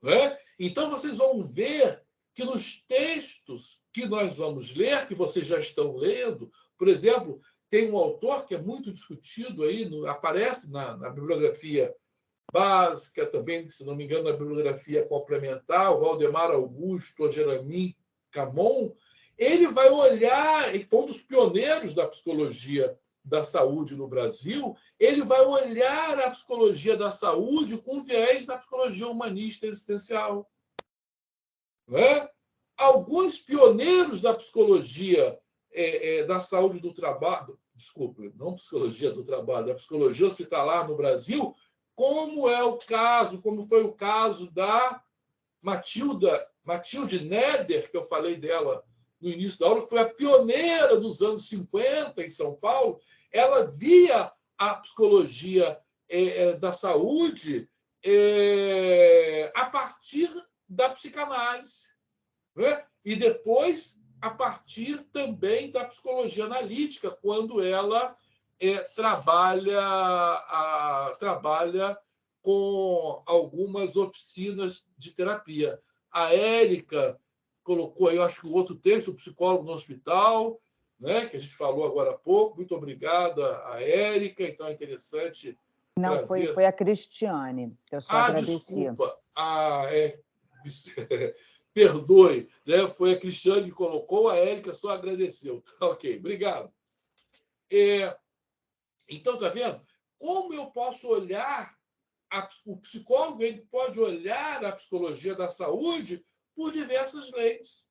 Não é? Então, vocês vão ver que nos textos que nós vamos ler, que vocês já estão lendo, por exemplo, tem um autor que é muito discutido aí, aparece na bibliografia básica, também, se não me engano, na bibliografia complementar, o Valdemar Augusto Jeremy Camon. Ele vai olhar, ele foi um dos pioneiros da psicologia da saúde no Brasil, ele vai olhar a psicologia da saúde com viés da psicologia humanista existencial. Não é? alguns pioneiros da psicologia da saúde do trabalho, desculpe, não psicologia do trabalho, da psicologia hospitalar no Brasil, como foi o caso da Matilde Neder, que eu falei dela no início da aula, que foi a pioneira dos anos 50 em São Paulo. Ela via a psicologia da saúde a partir da psicanálise, né? E depois a partir também da psicologia analítica, quando ela trabalha com algumas oficinas de terapia. A Érica colocou aí, eu acho que o outro texto, o psicólogo no hospital, né, que a gente falou agora há pouco. Muito obrigada a Érica. Então é interessante. Não, foi a Cristiane. Eu só agradeci. Desculpa. Perdoe, né? Foi a Cristiane que colocou, a Érica só agradeceu. Ok, obrigado. Então, está vendo? Como eu posso olhar, o psicólogo ele pode olhar a psicologia da saúde por diversas lentes.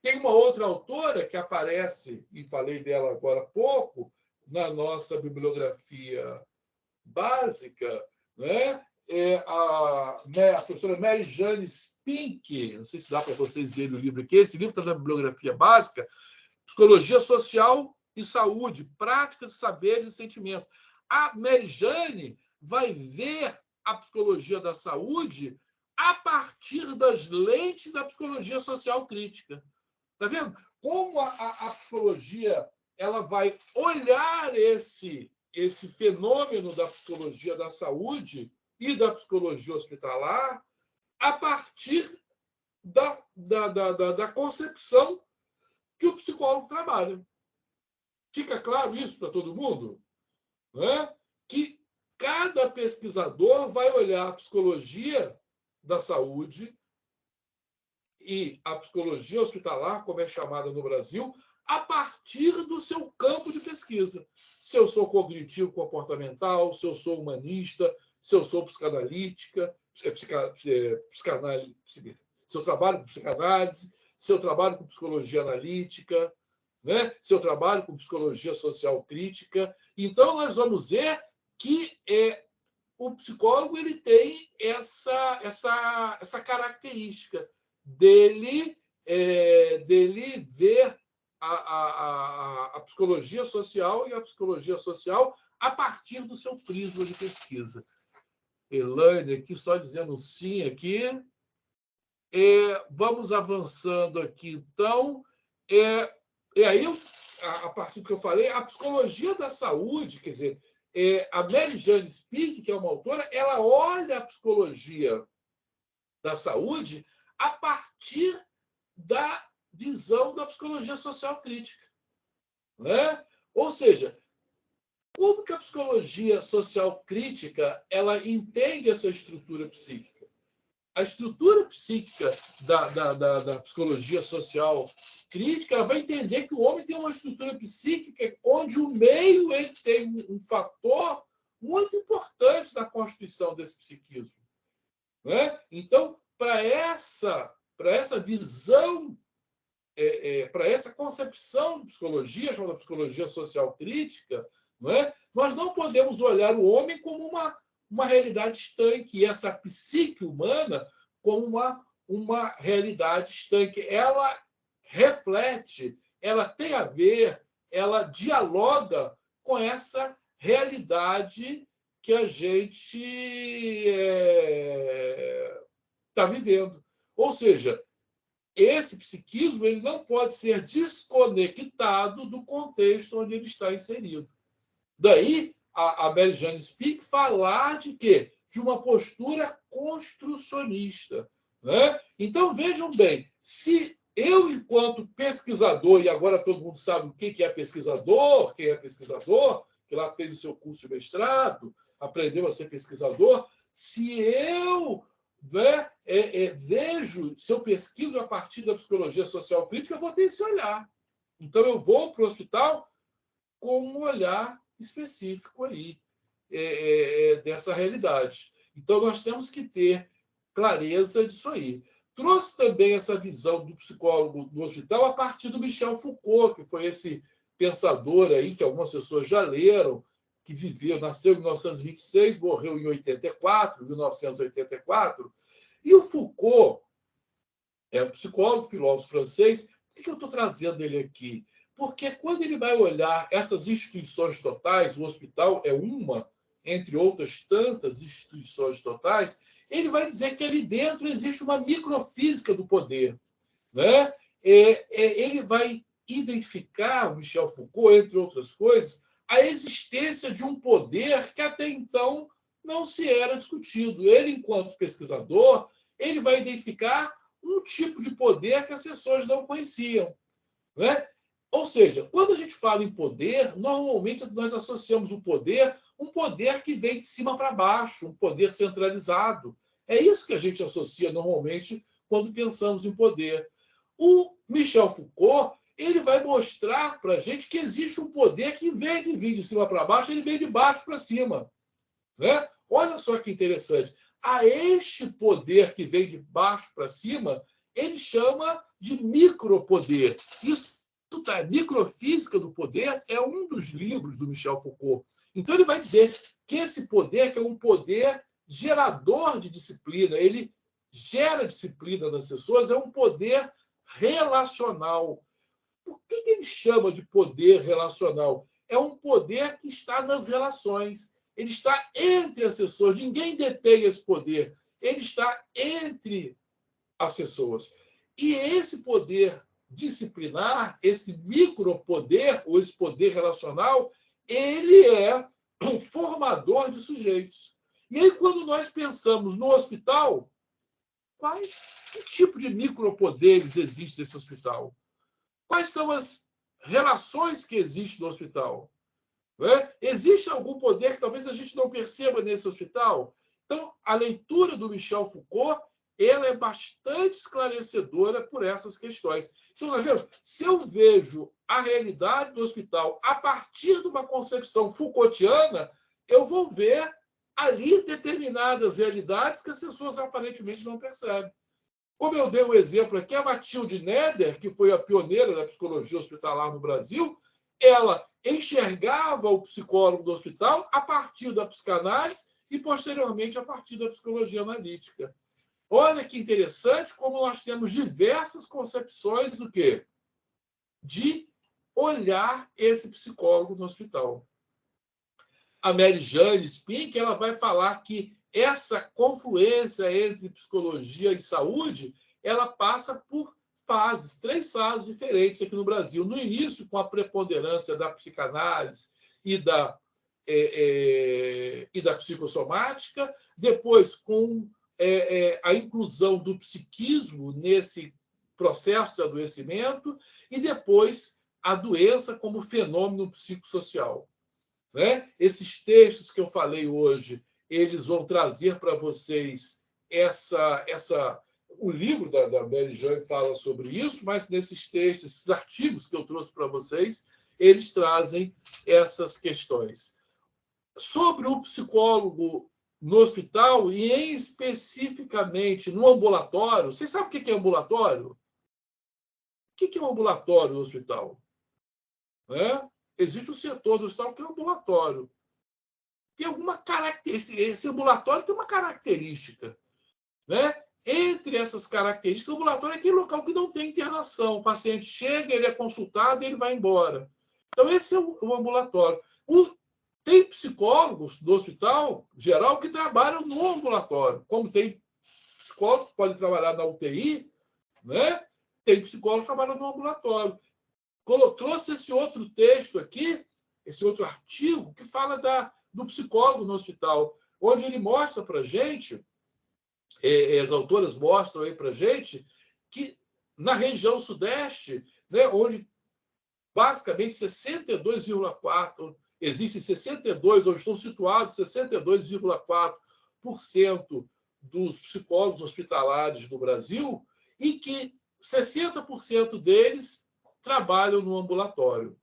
Tem uma outra autora que aparece, e falei dela agora há pouco, na nossa bibliografia básica, né? A professora Mary Jane Spink, não sei se dá para vocês verem o livro aqui, esse livro está na bibliografia básica, Psicologia Social e Saúde, Práticas, Saberes e Sentimentos. A Mary Jane vai ver a psicologia da saúde a partir das lentes da psicologia social crítica. Está vendo? Como a psicologia ela vai olhar esse fenômeno da psicologia da saúde e da psicologia hospitalar a partir da concepção que o psicólogo trabalha. Fica claro isso para todo mundo? Não é? Que cada pesquisador vai olhar a psicologia da saúde e a psicologia hospitalar, como é chamada no Brasil, a partir do seu campo de pesquisa. Se eu sou cognitivo-comportamental, se eu sou humanista, se eu sou psicanalítica, se eu trabalho com psicanálise, se eu trabalho com psicologia analítica, né? Se eu trabalho com psicologia social crítica. Então, nós vamos ver que o psicólogo ele tem essa característica dele ver a psicologia social e a psicologia social a partir do seu prisma de pesquisa. Elaine aqui, só dizendo sim aqui. Vamos avançando aqui, então. E aí, a partir do que eu falei, a psicologia da saúde, quer dizer, a Mary Jane Spink, que é uma autora, ela olha a psicologia da saúde a partir da visão da psicologia social crítica, né? Ou seja, como que a psicologia social crítica ela entende essa estrutura psíquica? A estrutura psíquica da psicologia social crítica ela vai entender que o homem tem uma estrutura psíquica onde o meio ele tem um fator muito importante na constituição desse psiquismo, né? Então, para essa visão, para essa concepção de psicologia, chamada psicologia social crítica, não é? Nós não podemos olhar o homem como uma realidade estanque, e essa psique humana como uma realidade estanque. Ela reflete, ela tem a ver, ela dialoga com essa realidade que a gente está vivendo. Ou seja, esse psiquismo ele não pode ser desconectado do contexto onde ele está inserido. Daí, a Mary Jane Spink falar de quê? De uma postura construcionista, né? Então, vejam bem, se eu, enquanto pesquisador, e agora todo mundo sabe o que é pesquisador, quem é pesquisador, que lá fez o seu curso de mestrado, aprendeu a ser pesquisador, se eu vejo, se eu pesquiso a partir da psicologia social crítica, eu vou ter esse olhar. Então, eu vou para o hospital com um olhar específico aí dessa realidade. Então, nós temos que ter clareza disso aí. trouxe também essa visão do psicólogo do hospital a partir do Michel Foucault, que foi esse pensador aí que algumas pessoas já leram, que nasceu em 1926, morreu em 1984. E o Foucault é um psicólogo, filósofo francês. Por que eu estou trazendo ele aqui? Porque quando ele vai olhar essas instituições totais, o hospital é uma, entre outras tantas instituições totais, ele vai dizer que ali dentro existe uma microfísica do poder, né? Ele vai identificar, o Michel Foucault, entre outras coisas, a existência de um poder que até então não se era discutido. Ele, enquanto pesquisador, ele vai identificar um tipo de poder que as pessoas não conheciam, né? Ou seja, quando a gente fala em poder, normalmente nós associamos o poder um poder que vem de cima para baixo, um poder centralizado. É isso que a gente associa normalmente quando pensamos em poder. O Michel Foucault, ele vai mostrar para a gente que existe um poder que, em vez de vir de cima para baixo, ele vem de baixo para cima, né? Olha só que interessante. A este poder que vem de baixo para cima, ele chama de micropoder. Isso, a microfísica do poder, é um dos livros do Michel Foucault. Então, ele vai dizer que esse poder, que é um poder gerador de disciplina, ele gera disciplina nas pessoas, é um poder relacional. Por que ele chama de poder relacional? É um poder que está nas relações. Ele está entre as pessoas. Ninguém detém esse poder. Ele está entre as pessoas. E esse poder disciplinar, esse micropoder, ou esse poder relacional, ele é um formador de sujeitos. E aí, quando nós pensamos no hospital, que tipo de micropoderes existe nesse hospital? Quais são as relações que existem no hospital? Existe algum poder que talvez a gente não perceba nesse hospital? Então, a leitura do Michel Foucault, ela é bastante esclarecedora por essas questões. Então, nós vemos, se eu vejo a realidade do hospital a partir de uma concepção Foucaultiana, eu vou ver ali determinadas realidades que as pessoas aparentemente não percebem. Como eu dei um exemplo aqui, a Mathilde Neder, que foi a pioneira da psicologia hospitalar no Brasil, ela enxergava o psicólogo do hospital a partir da psicanálise e, posteriormente, a partir da psicologia analítica. Olha que interessante como nós temos diversas concepções do quê? De olhar esse psicólogo no hospital. A Mary-Jane Spink, ela vai falar que essa confluência entre psicologia e saúde, ela passa por fases, 3 fases diferentes aqui no Brasil. No início, com a preponderância da psicanálise e da psicossomática, depois com a inclusão do psiquismo nesse processo de adoecimento, e depois a doença como fenômeno psicossocial. Né? Esses textos que eu falei hoje, eles vão trazer para vocês o livro da Mary-Jane fala sobre isso, mas nesses textos, esses artigos que eu trouxe para vocês, eles trazem essas questões. Sobre o psicólogo no hospital e, especificamente, no ambulatório, vocês sabem o que é ambulatório? O que é um ambulatório no hospital? Existe um setor do hospital que é ambulatório. Tem alguma característica. Esse ambulatório tem uma característica. Né? Entre essas características, o ambulatório é aquele local que não tem internação. O paciente chega, ele é consultado e ele vai embora. Então, esse é o ambulatório. Tem psicólogos do hospital geral que trabalham no ambulatório. Como tem psicólogos que podem trabalhar na UTI, né? Tem psicólogos que trabalham no ambulatório. Trouxe esse outro texto aqui, esse outro artigo, que fala do psicólogo no hospital, onde ele mostra para a gente, as autoras mostram aí para a gente, que na região sudeste, né, onde basicamente 62,4%, existem 62%, onde estão situados 62,4% dos psicólogos hospitalares do Brasil, e que 60% deles trabalham no ambulatório.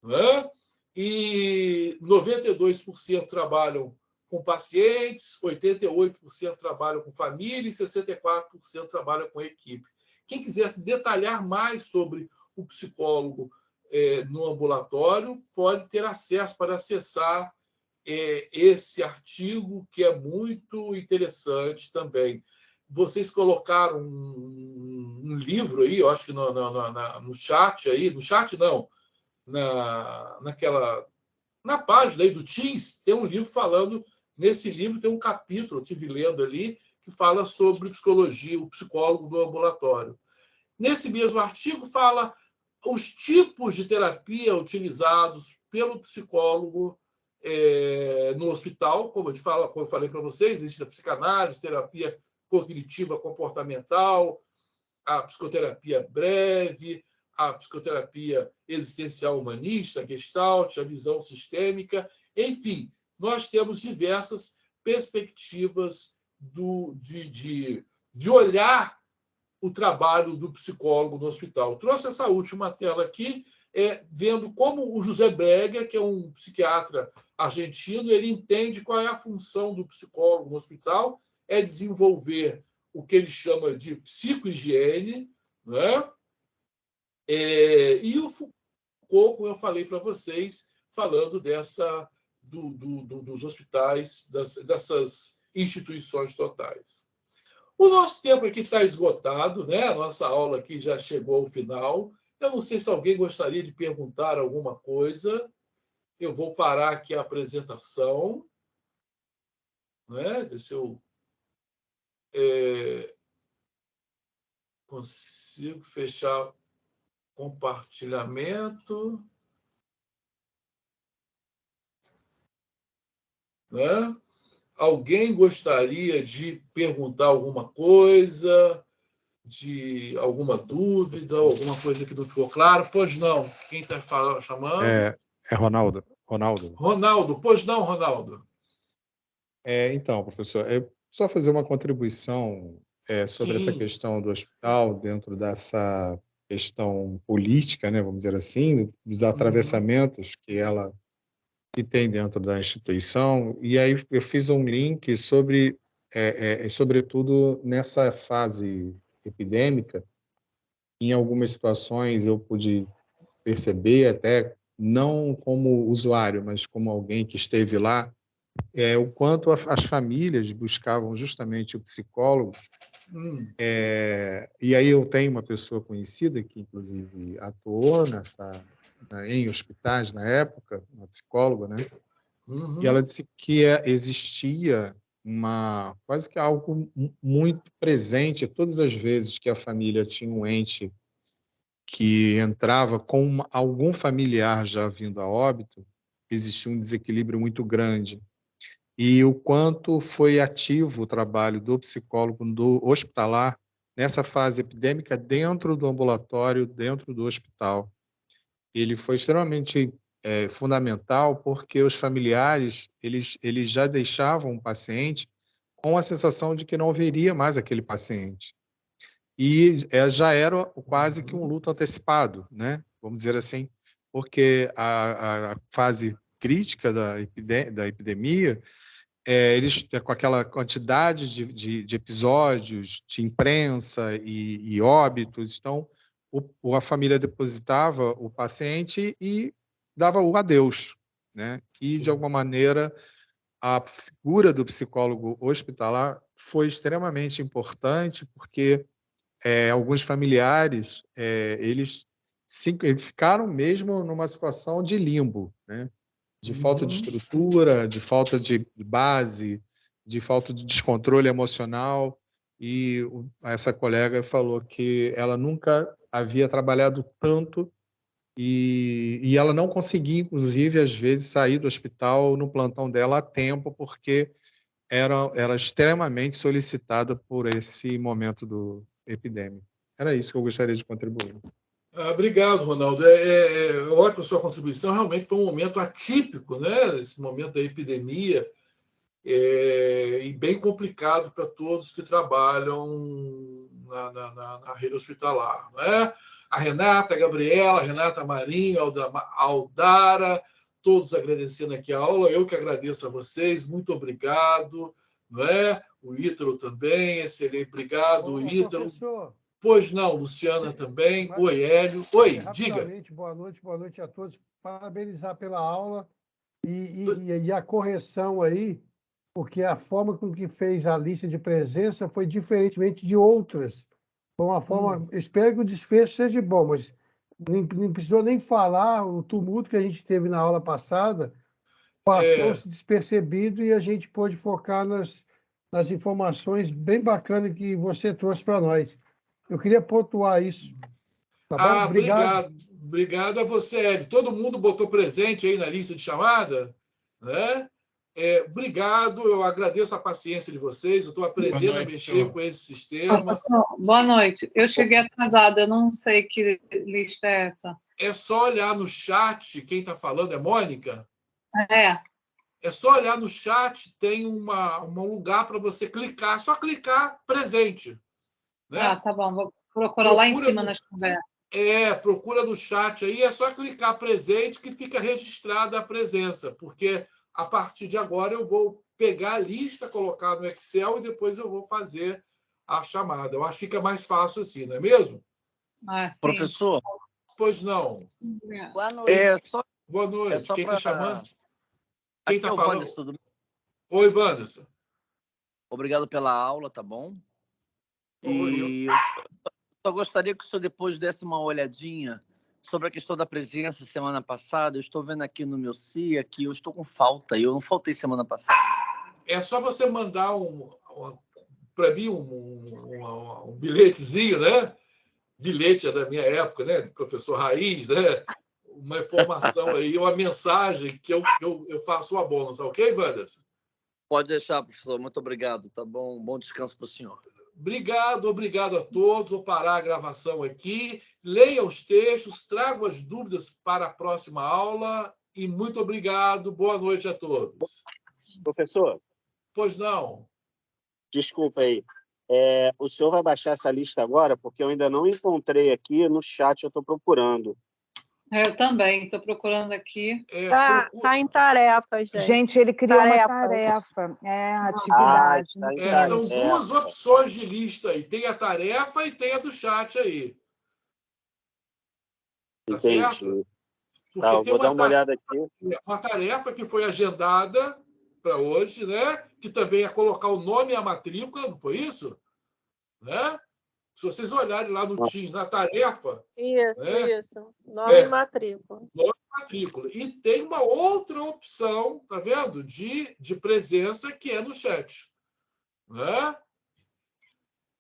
Né? E 92% trabalham com pacientes, 88% trabalham com família e 64% trabalham com equipe. Quem quisesse detalhar mais sobre o psicólogo no ambulatório pode ter acesso para acessar esse artigo, que é muito interessante também. Vocês colocaram um livro aí, eu acho que no chat aí, no chat não, na página aí do Teams, tem um livro falando, nesse livro tem um capítulo, eu estive lendo ali, que fala sobre psicologia, o psicólogo do ambulatório. Nesse mesmo artigo fala os tipos de terapia utilizados pelo psicólogo no hospital, como eu falei para vocês, existe a psicanálise, terapia cognitiva comportamental, a psicoterapia breve, a psicoterapia existencial humanista, a Gestalt, a visão sistêmica, enfim, nós temos diversas perspectivas de olhar o trabalho do psicólogo no hospital. Eu trouxe essa última tela aqui, vendo como o José Bregger, que é um psiquiatra argentino, ele entende qual é a função do psicólogo no hospital, é desenvolver o que ele chama de psicohigiene, né? E o Foucault, como eu falei para vocês, falando dos hospitais, dessas instituições totais. O nosso tempo aqui está esgotado, né? A nossa aula aqui já chegou ao final. Eu não sei se alguém gostaria de perguntar alguma coisa. Eu vou parar aqui a apresentação, né? Deixa eu consigo fechar compartilhamento, né? Alguém gostaria de perguntar alguma coisa, de alguma dúvida, alguma coisa que não ficou claro? Pois não. Quem está chamando? É Ronaldo. Ronaldo, pois não, Ronaldo. Então, professor, só fazer uma contribuição sobre essa questão do hospital, dentro dessa questão política, né, vamos dizer assim, dos atravessamentos que tem dentro da instituição. E aí eu fiz um link sobretudo nessa fase epidêmica. Em algumas situações eu pude perceber, até não como usuário, mas como alguém que esteve lá, o quanto as famílias buscavam justamente o psicólogo. E aí eu tenho uma pessoa conhecida que, inclusive, atuou em hospitais na época, uma psicóloga, né? E ela disse que existia quase que algo muito presente todas as vezes que a família tinha um ente que entrava com algum familiar já vindo a óbito, existia um desequilíbrio muito grande. E o quanto foi ativo o trabalho do psicólogo do hospitalar nessa fase epidêmica dentro do ambulatório, dentro do hospital. Ele foi extremamente fundamental, porque os familiares eles já deixavam o paciente com a sensação de que não veria mais aquele paciente. E já era quase que um luto antecipado, né? Vamos dizer assim, porque a fase crítica da epidemia, eles, com aquela quantidade de episódios de imprensa e óbitos, então a família depositava o paciente e dava o adeus, né? E, de alguma maneira, a figura do psicólogo hospitalar foi extremamente importante, porque alguns familiares eles ficaram mesmo numa situação de limbo, né? De falta de estrutura, de falta de base, de falta de descontrole emocional. E essa colega falou que ela nunca havia trabalhado tanto e ela não conseguia, inclusive, às vezes, sair do hospital no plantão dela a tempo, porque era extremamente solicitada por esse momento do epidêmico. Era isso que eu gostaria de contribuir. Obrigado, Ronaldo. É ótima a sua contribuição. Realmente foi um momento atípico, né? Esse momento da epidemia, e bem complicado para todos que trabalham na rede hospitalar, né? A Renata, a Gabriela, a Renata Marinho, a Aldara, todos agradecendo aqui a aula. Eu que agradeço a vocês. Muito obrigado. Não é? O Ítalo também. Excelente. Obrigado, Ítalo. Professor. Pois não, Luciana também. Oi, Hélio. Oi, diga. Boa noite a todos. Parabenizar pela aula e a correção aí, porque a forma com que fez a lista de presença foi diferentemente de outras. Foi uma forma... Espero que o desfecho seja bom, mas não precisou nem falar o tumulto que a gente teve na aula passada, passou-se despercebido e a gente pôde focar nas informações bem bacanas que você trouxe para nós. Eu queria pontuar isso. Tá bom? Obrigado. Obrigado a você, Hélio. Todo mundo botou presente aí na lista de chamada, né? Obrigado, eu agradeço a paciência de vocês. Eu estou aprendendo a mexer com esse sistema. Professor, boa noite. Eu cheguei atrasada, eu não sei que lista é essa. É só olhar no chat, quem está falando é Mônica? É só olhar no chat, tem um lugar para você clicar, só clicar presente. Né? Tá bom, vou procurar lá em cima nas conversas. Procura no chat aí, é só clicar presente que fica registrada a presença, porque a partir de agora eu vou pegar a lista, colocar no Excel e depois eu vou fazer a chamada. Eu acho que fica mais fácil assim, não é mesmo? Professor? Pois não. Boa noite. Boa noite. Quem está chamando? Quem está falando? Wanderson, tudo bem? Oi, Wanderson. Obrigado pela aula, tá bom? E eu só gostaria que o senhor depois desse uma olhadinha sobre a questão da presença semana passada. Eu estou vendo aqui no meu CIA que eu estou com falta, e eu não faltei semana passada. É só você mandar para mim um bilhetezinho, né? Bilhete da minha época, né? Do professor Raiz, né? Uma informação aí, uma mensagem que eu faço uma bônus, tá ok, Wanderson? Pode deixar, professor. Muito obrigado, tá bom? Bom descanso para o senhor. Obrigado a todos. Vou parar a gravação aqui. Leia os textos, trago as dúvidas para a próxima aula e muito obrigado. Boa noite a todos. Professor? Pois não. Desculpa aí. O senhor vai baixar essa lista agora? Porque eu ainda não encontrei aqui no chat, eu estou procurando. Eu também, estou procurando aqui. Tá em tarefas, gente. Gente, ele criou uma tarefa. Atividade. São duas opções de lista aí. Tem a tarefa e tem a do chat aí. Tá certo? Porque tem vou dar uma olhada aqui. Uma tarefa que foi agendada para hoje, né? Que também é colocar o nome e a matrícula, não foi isso? Né? Se vocês olharem lá no Teams, na tarefa... Isso. Nome e matrícula. Nome e matrícula. E tem uma outra opção, tá vendo? De presença, que é no chat. Né?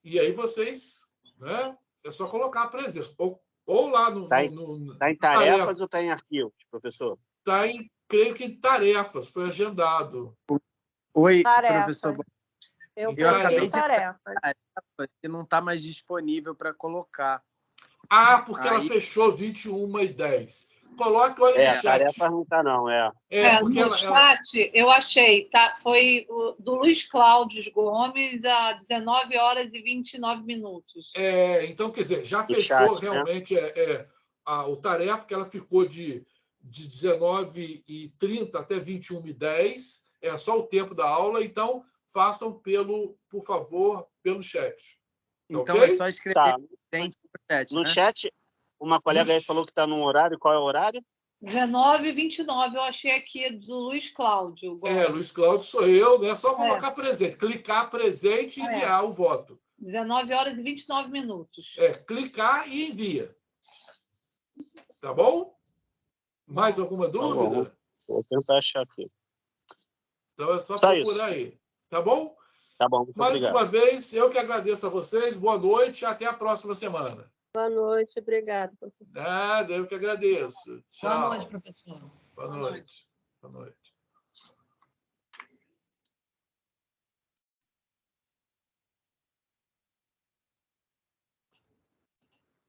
E aí vocês... Né? É só colocar a presença. Ou lá no... Está em tarefas ou está em arquivos, professor? Está em, creio que em tarefas. Foi agendado. Oi, tarefas. Professor. Eu acabei de tarefa que não está mais disponível para colocar. Porque ela fechou 21h10. Coloque, olha no chat. Tarefa não está, não. Porque no chat, eu achei, foi do Luiz Cláudio Gomes, a 19h29. Então, quer dizer, já fechou realmente o tarefa, que ela ficou de 19h30 até 21h10. É só o tempo da aula, então façam por favor, pelo chat. Então okay? é só escrever dentro do chat. No chat, uma colega aí falou que está num horário. Qual é o horário? 19h29, eu achei aqui do Luiz Cláudio. Luiz Cláudio sou eu, né? É só colocar presente. Clicar presente e enviar o voto. 19h29. Clicar e envia. Tá bom? Mais alguma dúvida? Vou tentar achar aqui. Então é só procurar aí. Tá bom? Tá bom, muito obrigado. Mais uma vez, eu que agradeço a vocês. Boa noite e até a próxima semana. Boa noite, obrigado, professor. Nada, eu que agradeço. Tchau. Boa noite, professor. Boa noite. Boa noite.